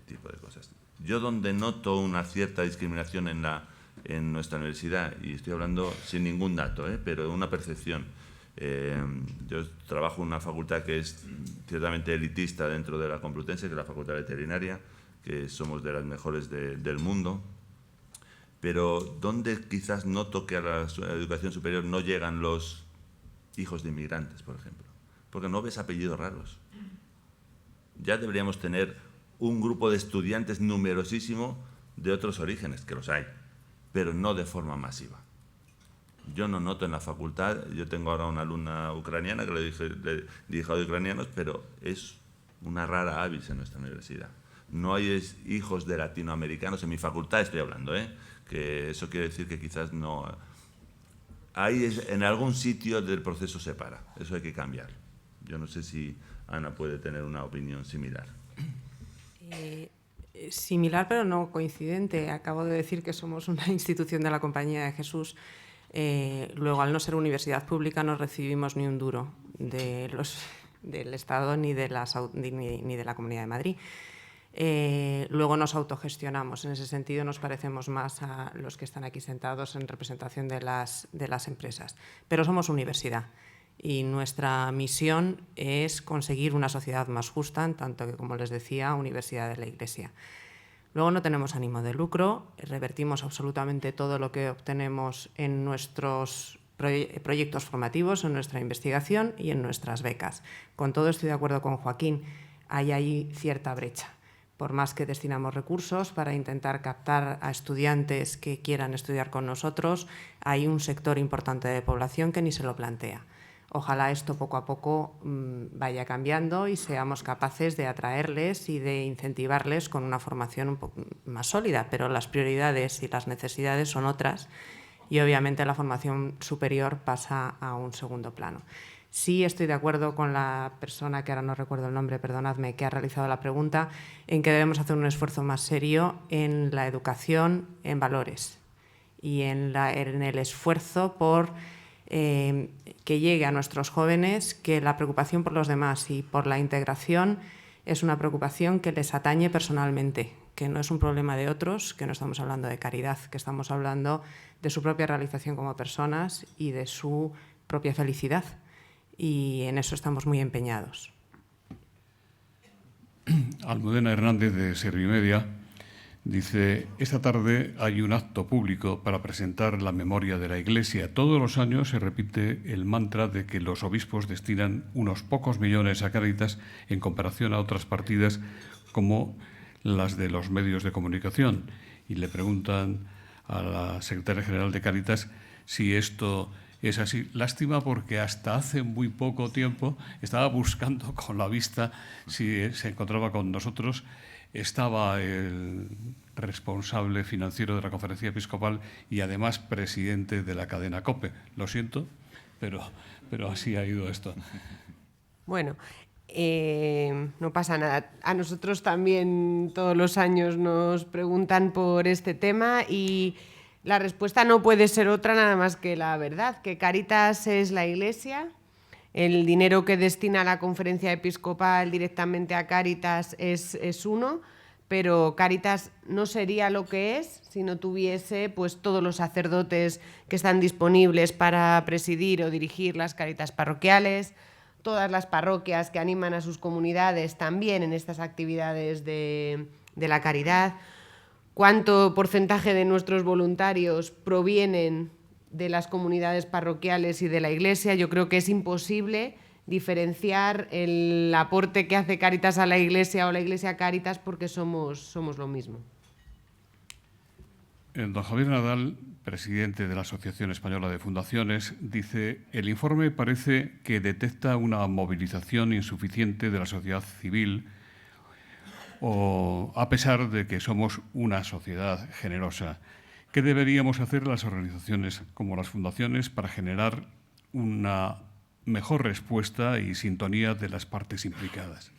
tipo de cosas. Yo donde noto una cierta discriminación en nuestra universidad, y estoy hablando sin ningún dato, pero una percepción. Yo trabajo en una facultad que es ciertamente elitista dentro de la Complutense, que es la Facultad Veterinaria, que somos de las mejores del mundo. Pero donde quizás noto que a la educación superior no llegan los hijos de inmigrantes, por ejemplo, porque no ves apellidos raros. Ya deberíamos tener un grupo de estudiantes numerosísimo de otros orígenes, que los hay, pero no de forma masiva. Yo no noto en la facultad, yo tengo ahora una alumna ucraniana que le dirijo a ucranianos, pero es una rara avis en nuestra universidad. No hay hijos de latinoamericanos en mi facultad, estoy hablando, que eso quiere decir que quizás no... en algún sitio del proceso se para, eso hay que cambiar. Yo no sé si Ana puede tener una opinión similar. Similar, pero no coincidente. Acabo de decir que somos una institución de la Compañía de Jesús. Luego, al no ser universidad pública, no recibimos ni un duro del Estado ni de la Comunidad de Madrid. Luego nos autogestionamos. En ese sentido nos parecemos más a los que están aquí sentados en representación de las empresas. Pero somos universidad y nuestra misión es conseguir una sociedad más justa, en tanto que, como les decía, universidad de la Iglesia. Luego no tenemos ánimo de lucro, revertimos absolutamente todo lo que obtenemos en nuestros proyectos formativos, en nuestra investigación y en nuestras becas. Con todo estoy de acuerdo con Joaquín, hay ahí cierta brecha. Por más que destinamos recursos para intentar captar a estudiantes que quieran estudiar con nosotros, hay un sector importante de población que ni se lo plantea. Ojalá esto poco a poco vaya cambiando y seamos capaces de atraerles y de incentivarles con una formación un poco más sólida, pero las prioridades y las necesidades son otras y obviamente la formación superior pasa a un segundo plano. Sí estoy de acuerdo con la persona, que ahora no recuerdo el nombre, perdonadme, que ha realizado la pregunta, en que debemos hacer un esfuerzo más serio en la educación en valores y en el esfuerzo por que llegue a nuestros jóvenes que la preocupación por los demás y por la integración es una preocupación que les atañe personalmente, que no es un problema de otros, que no estamos hablando de caridad, que estamos hablando de su propia realización como personas y de su propia felicidad. Y en eso estamos muy empeñados. Almudena Hernández, de Servimedia, dice: esta tarde hay un acto público para presentar la memoria de la Iglesia. Todos los años se repite el mantra de que los obispos destinan unos pocos millones a Cáritas en comparación a otras partidas como las de los medios de comunicación. Y le preguntan a la secretaria general de Cáritas si esto es así. Lástima, porque hasta hace muy poco tiempo estaba buscando con la vista si se encontraba con nosotros. Estaba el responsable financiero de la Conferencia Episcopal y además presidente de la cadena COPE. Lo siento, pero así ha ido esto. Bueno, no pasa nada. A nosotros también todos los años nos preguntan por este tema y la respuesta no puede ser otra nada más que la verdad, que Cáritas es la Iglesia, el dinero que destina la Conferencia Episcopal directamente a Cáritas es uno, pero Cáritas no sería lo que es si no tuviese pues todos los sacerdotes que están disponibles para presidir o dirigir las Cáritas parroquiales, todas las parroquias que animan a sus comunidades también en estas actividades de la caridad. ¿Cuánto porcentaje de nuestros voluntarios provienen de las comunidades parroquiales y de la Iglesia? Yo creo que es imposible diferenciar el aporte que hace Cáritas a la Iglesia o la Iglesia a Cáritas, porque somos lo mismo. Don Javier Nadal, presidente de la Asociación Española de Fundaciones, dice: el informe parece que detecta una movilización insuficiente de la sociedad civil, a pesar de que somos una sociedad generosa. ¿Qué deberíamos hacer las organizaciones como las fundaciones para generar una mejor respuesta y sintonía de las partes implicadas?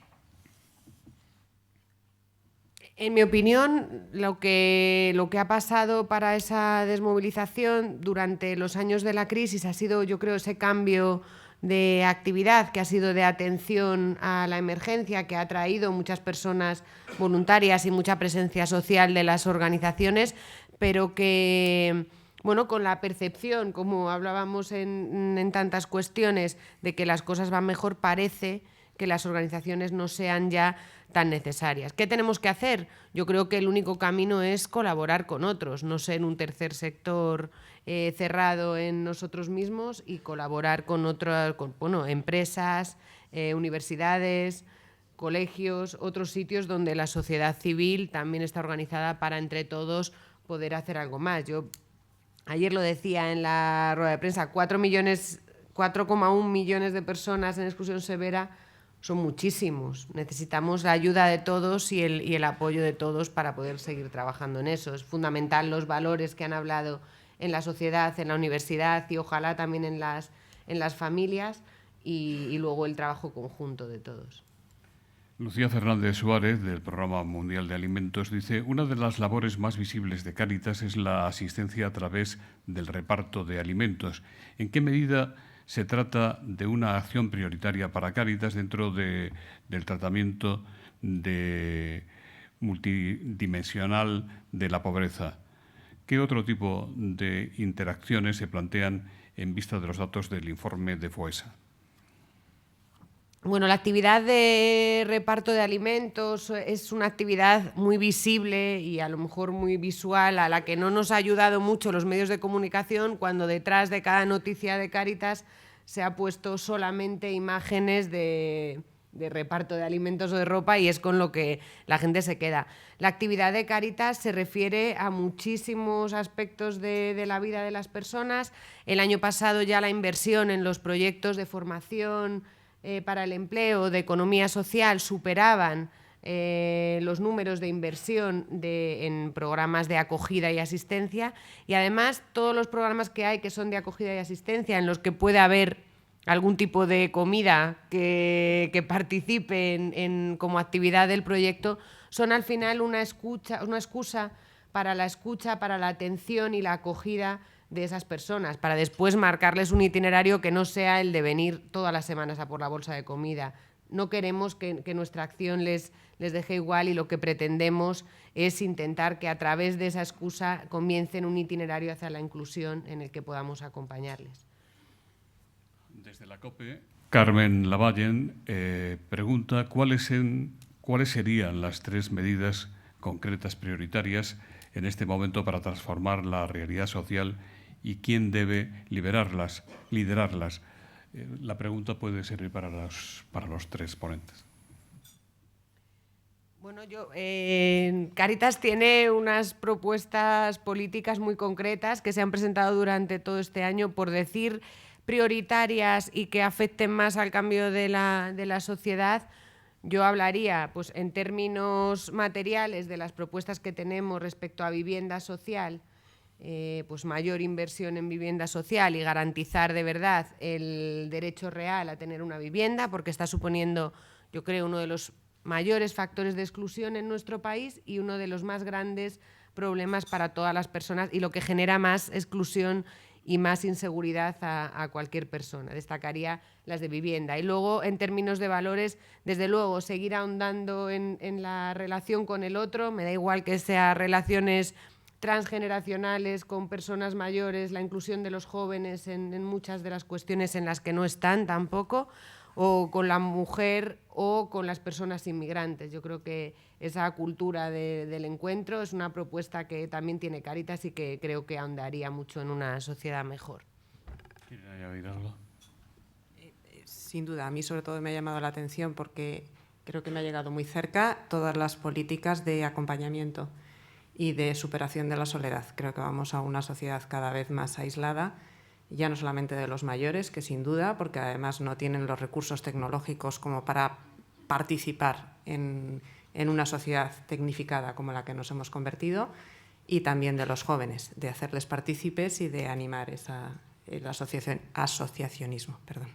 En mi opinión, lo que ha pasado para esa desmovilización durante los años de la crisis ha sido, yo creo, ese cambio de actividad que ha sido de atención a la emergencia, que ha traído muchas personas voluntarias y mucha presencia social de las organizaciones, pero que, bueno, con la percepción, como hablábamos en tantas cuestiones, de que las cosas van mejor, parece que las organizaciones no sean ya tan necesarias. ¿Qué tenemos que hacer? Yo creo que el único camino es colaborar con otros, no ser un tercer sector cerrado en nosotros mismos, y colaborar con otras, empresas, universidades, colegios, otros sitios donde la sociedad civil también está organizada para entre todos poder hacer algo más. Yo ayer lo decía en la rueda de prensa, 4,1 millones de personas en exclusión severa son muchísimos. Necesitamos la ayuda de todos y el apoyo de todos para poder seguir trabajando en eso. Es fundamental los valores que han hablado en la sociedad, en la universidad y ojalá también en las familias, y luego el trabajo conjunto de todos. Lucía Fernández Suárez, del Programa Mundial de Alimentos, dice: una de las labores más visibles de Cáritas es la asistencia a través del reparto de alimentos. ¿En qué medida se trata de una acción prioritaria para Cáritas dentro del tratamiento multidimensional de la pobreza? ¿Qué otro tipo de interacciones se plantean en vista de los datos del informe de FOESA? Bueno, la actividad de reparto de alimentos es una actividad muy visible y a lo mejor muy visual, a la que no nos ha ayudado mucho los medios de comunicación, cuando detrás de cada noticia de Cáritas se ha puesto solamente imágenes de reparto de alimentos o de ropa, y es con lo que la gente se queda. La actividad de Cáritas se refiere a muchísimos aspectos de la vida de las personas. El año pasado ya la inversión en los proyectos de formación para el empleo, de economía social, superaban los números de inversión en programas de acogida y asistencia, y además todos los programas que hay que son de acogida y asistencia, en los que puede haber algún tipo de comida que participe como actividad del proyecto, son al final una excusa para la escucha, para la atención y la acogida de esas personas, para después marcarles un itinerario que no sea el de venir todas las semanas a por la bolsa de comida. No queremos que nuestra acción les deje igual, y lo que pretendemos es intentar que a través de esa excusa comiencen un itinerario hacia la inclusión en el que podamos acompañarles. Desde la COPE, Carmen Lavallen pregunta cuáles serían las 3 medidas concretas prioritarias en este momento para transformar la realidad social y quién debe liderarlas. La pregunta puede servir para los 3 ponentes. Bueno, Cáritas tiene unas propuestas políticas muy concretas que se han presentado durante todo este año, por decir prioritarias y que afecten más al cambio de la sociedad. Yo hablaría, pues, en términos materiales, de las propuestas que tenemos respecto a vivienda social, pues mayor inversión en vivienda social y garantizar de verdad el derecho real a tener una vivienda, porque está suponiendo, yo creo, uno de los mayores factores de exclusión en nuestro país y uno de los más grandes problemas para todas las personas, y lo que genera más exclusión y más inseguridad a cualquier persona. Destacaría las de vivienda. Y luego, en términos de valores, desde luego, seguir ahondando en la relación con el otro. Me da igual que sea relaciones transgeneracionales con personas mayores, la inclusión de los jóvenes en muchas de las cuestiones en las que no están tampoco, o con la mujer o con las personas inmigrantes. Yo creo que esa cultura del encuentro es una propuesta que también tiene Cáritas y que creo que ahondaría mucho en una sociedad mejor. ¿Quiere añadir algo? Sin duda, a mí sobre todo me ha llamado la atención porque creo que me ha llegado muy cerca todas las políticas de acompañamiento y de superación de la soledad. Creo que vamos a una sociedad cada vez más aislada, ya no solamente de los mayores, que sin duda, porque además no tienen los recursos tecnológicos como para participar en una sociedad tecnificada como la que nos hemos convertido, y también de los jóvenes, de hacerles partícipes y de animar el asociacionismo. Perdón.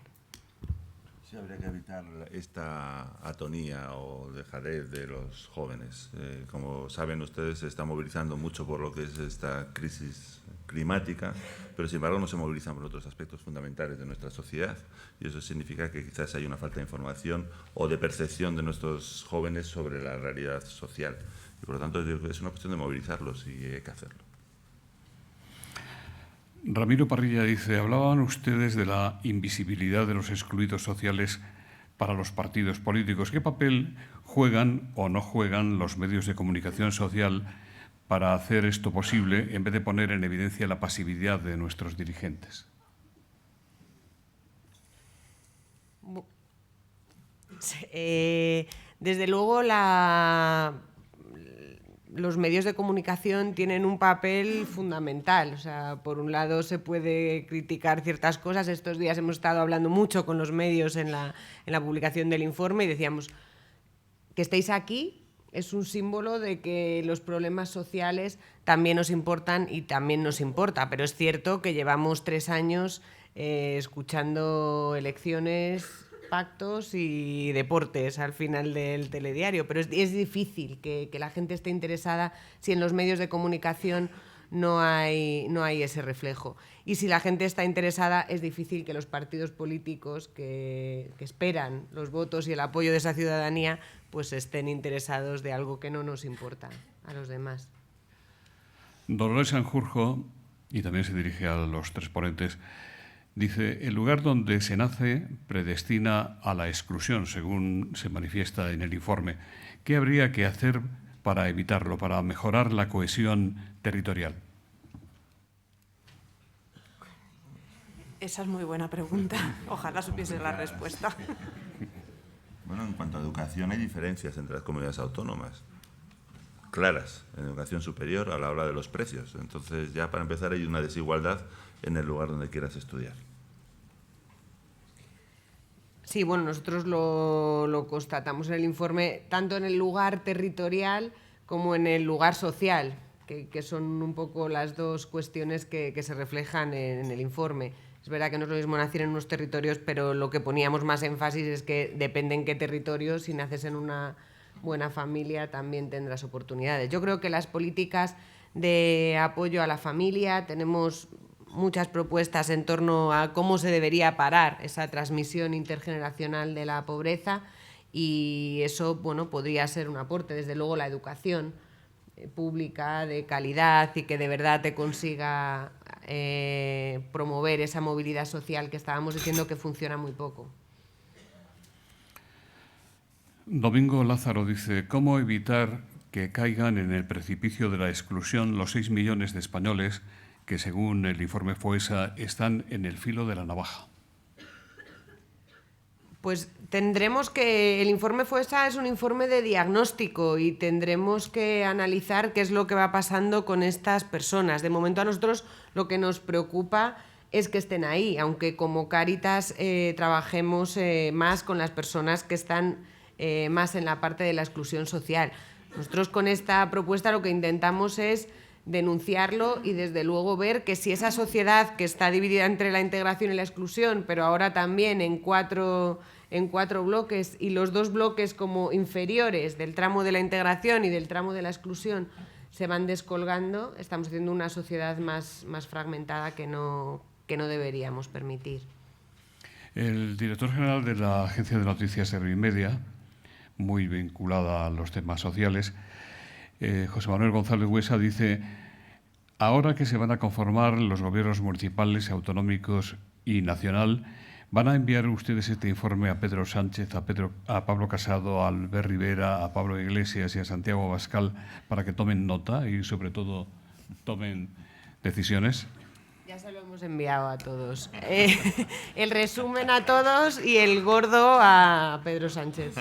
Sí, habría que evitar esta atonía o dejadez de los jóvenes. Como saben ustedes, se está movilizando mucho por lo que es esta crisis climática, pero sin embargo no se movilizan por otros aspectos fundamentales de nuestra sociedad, y eso significa que quizás hay una falta de información o de percepción de nuestros jóvenes sobre la realidad social, y por lo tanto es una cuestión de movilizarlos, y hay que hacerlo. Ramiro Parrilla dice, hablaban ustedes de la invisibilidad de los excluidos sociales para los partidos políticos. ¿Qué papel juegan o no juegan los medios de comunicación social para hacer esto posible, en vez de poner en evidencia la pasividad de nuestros dirigentes? Desde luego, los medios de comunicación tienen un papel fundamental. O sea, por un lado se puede criticar ciertas cosas. Estos días hemos estado hablando mucho con los medios en la publicación del informe, y decíamos que estéis aquí es un símbolo de que los problemas sociales también nos importan y también nos importa. Pero es cierto que llevamos 3 años escuchando elecciones, pactos y deportes al final del telediario, pero es difícil que la gente esté interesada si en los medios de comunicación no hay ese reflejo. Y si la gente está interesada, es difícil que los partidos políticos que esperan los votos y el apoyo de esa ciudadanía pues estén interesados de algo que no nos importa a los demás. Dolores Sanjurjo, y también se dirige a los 3 ponentes, dice, el lugar donde se nace predestina a la exclusión, según se manifiesta en el informe. ¿Qué habría que hacer para evitarlo, para mejorar la cohesión territorial? Esa es muy buena pregunta. Ojalá supiese la respuesta. Bueno, en cuanto a educación hay diferencias entre las comunidades autónomas, claras, en educación superior a la hora de los precios. Entonces, ya para empezar, hay una desigualdad en el lugar donde quieras estudiar. Sí, bueno, nosotros lo constatamos en el informe, tanto en el lugar territorial como en el lugar social, que son un poco las dos cuestiones que se reflejan en el informe. Es verdad que no es lo mismo nacer en unos territorios, pero lo que poníamos más énfasis es que depende en qué territorio, si naces en una buena familia también tendrás oportunidades. Yo creo que las políticas de apoyo a la familia, tenemos muchas propuestas en torno a cómo se debería parar esa transmisión intergeneracional de la pobreza, y eso, bueno, podría ser un aporte. Desde luego la educación pública de calidad y que de verdad te consiga promover esa movilidad social que estábamos diciendo que funciona muy poco. Domingo Lázaro dice: ¿cómo evitar que caigan en el precipicio de la exclusión los 6 millones de españoles que, según el informe FOESA, están en el filo de la navaja? Pues tendremos que... El informe FOESA es un informe de diagnóstico y tendremos que analizar qué es lo que va pasando con estas personas. De momento a nosotros lo que nos preocupa es que estén ahí, aunque como Cáritas trabajemos más con las personas que están más en la parte de la exclusión social. Nosotros con esta propuesta lo que intentamos es denunciarlo y desde luego ver que si esa sociedad que está dividida entre la integración y la exclusión, pero ahora también en cuatro bloques, y los dos bloques como inferiores del tramo de la integración y del tramo de la exclusión se van descolgando, estamos haciendo una sociedad más fragmentada que no deberíamos permitir. El director general de la agencia de noticias Servimedia, muy vinculada a los temas sociales, José Manuel González Huesa, dice: ahora que se van a conformar los gobiernos municipales, autonómicos y nacional, ¿van a enviar ustedes este informe a Pedro Sánchez, a Pablo Casado, a Albert Rivera, a Pablo Iglesias y a Santiago Abascal para que tomen nota y, sobre todo, tomen decisiones? Ya se lo hemos enviado a todos. El resumen a todos y el gordo a Pedro Sánchez.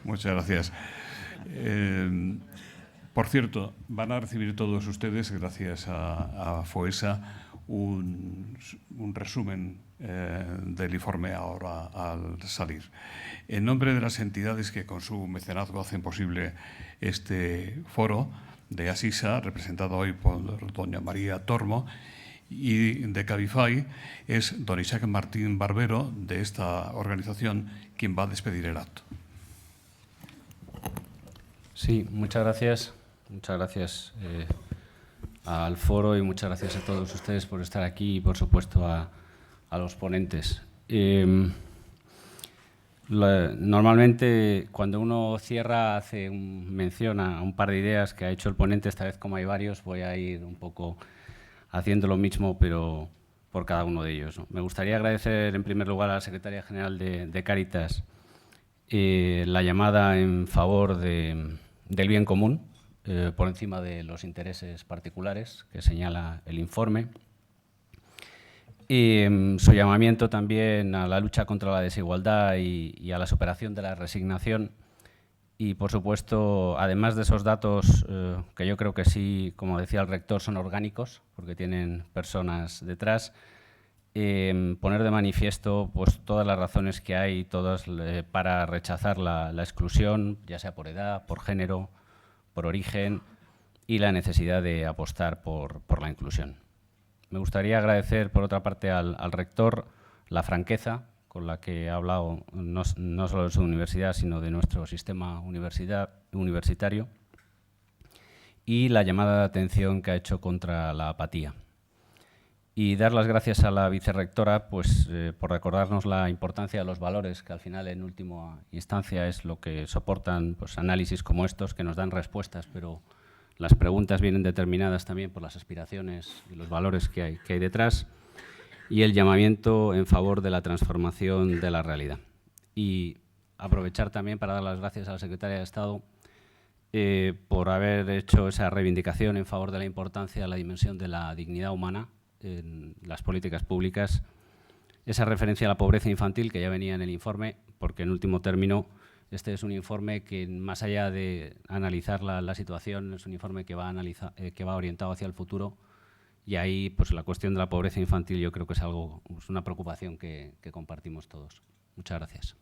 Muchas gracias. Por cierto, van a recibir todos ustedes, gracias a FOESA, un resumen del informe ahora al salir. En nombre de las entidades que con su mecenazgo hacen posible este foro de Asisa, representado hoy por doña María Tormo, y de Cabify, es don Isaac Martín Barbero, de esta organización, quien va a despedir el acto. Sí, muchas gracias. Muchas gracias al foro y muchas gracias a todos ustedes por estar aquí y, por supuesto, a los ponentes. Normalmente, cuando uno cierra, hace mención a un par de ideas que ha hecho el ponente. Esta vez, como hay varios, voy a ir un poco haciendo lo mismo, pero por cada uno de ellos, ¿no? Me gustaría agradecer, en primer lugar, a la secretaria general de Cáritas la llamada en favor del bien común, por encima de los intereses particulares que señala el informe. Y su llamamiento también a la lucha contra la desigualdad y a la superación de la resignación. Y, por supuesto, además de esos datos, que yo creo que sí, como decía el rector, son orgánicos, porque tienen personas detrás, poner de manifiesto pues, todas las razones que hay todas para rechazar la exclusión, ya sea por edad, por género, por origen, y la necesidad de apostar por la inclusión. Me gustaría agradecer, por otra parte, al rector la franqueza con la que ha hablado, no solo de su universidad, sino de nuestro sistema universitario, y la llamada de atención que ha hecho contra la apatía. Y dar las gracias a la vicerrectora pues, por recordarnos la importancia de los valores, que al final, en última instancia, es lo que soportan pues, análisis como estos, que nos dan respuestas, pero las preguntas vienen determinadas también por las aspiraciones y los valores que hay detrás, y el llamamiento en favor de la transformación de la realidad. Y aprovechar también para dar las gracias a la Secretaria de Estado por haber hecho esa reivindicación en favor de la importancia de la dimensión de la dignidad humana en las políticas públicas, esa referencia a la pobreza infantil que ya venía en el informe, porque en último término este es un informe que, más allá de analizar la situación, es un informe que va orientado hacia el futuro, y ahí pues la cuestión de la pobreza infantil yo creo que es una preocupación que compartimos todos. Muchas gracias.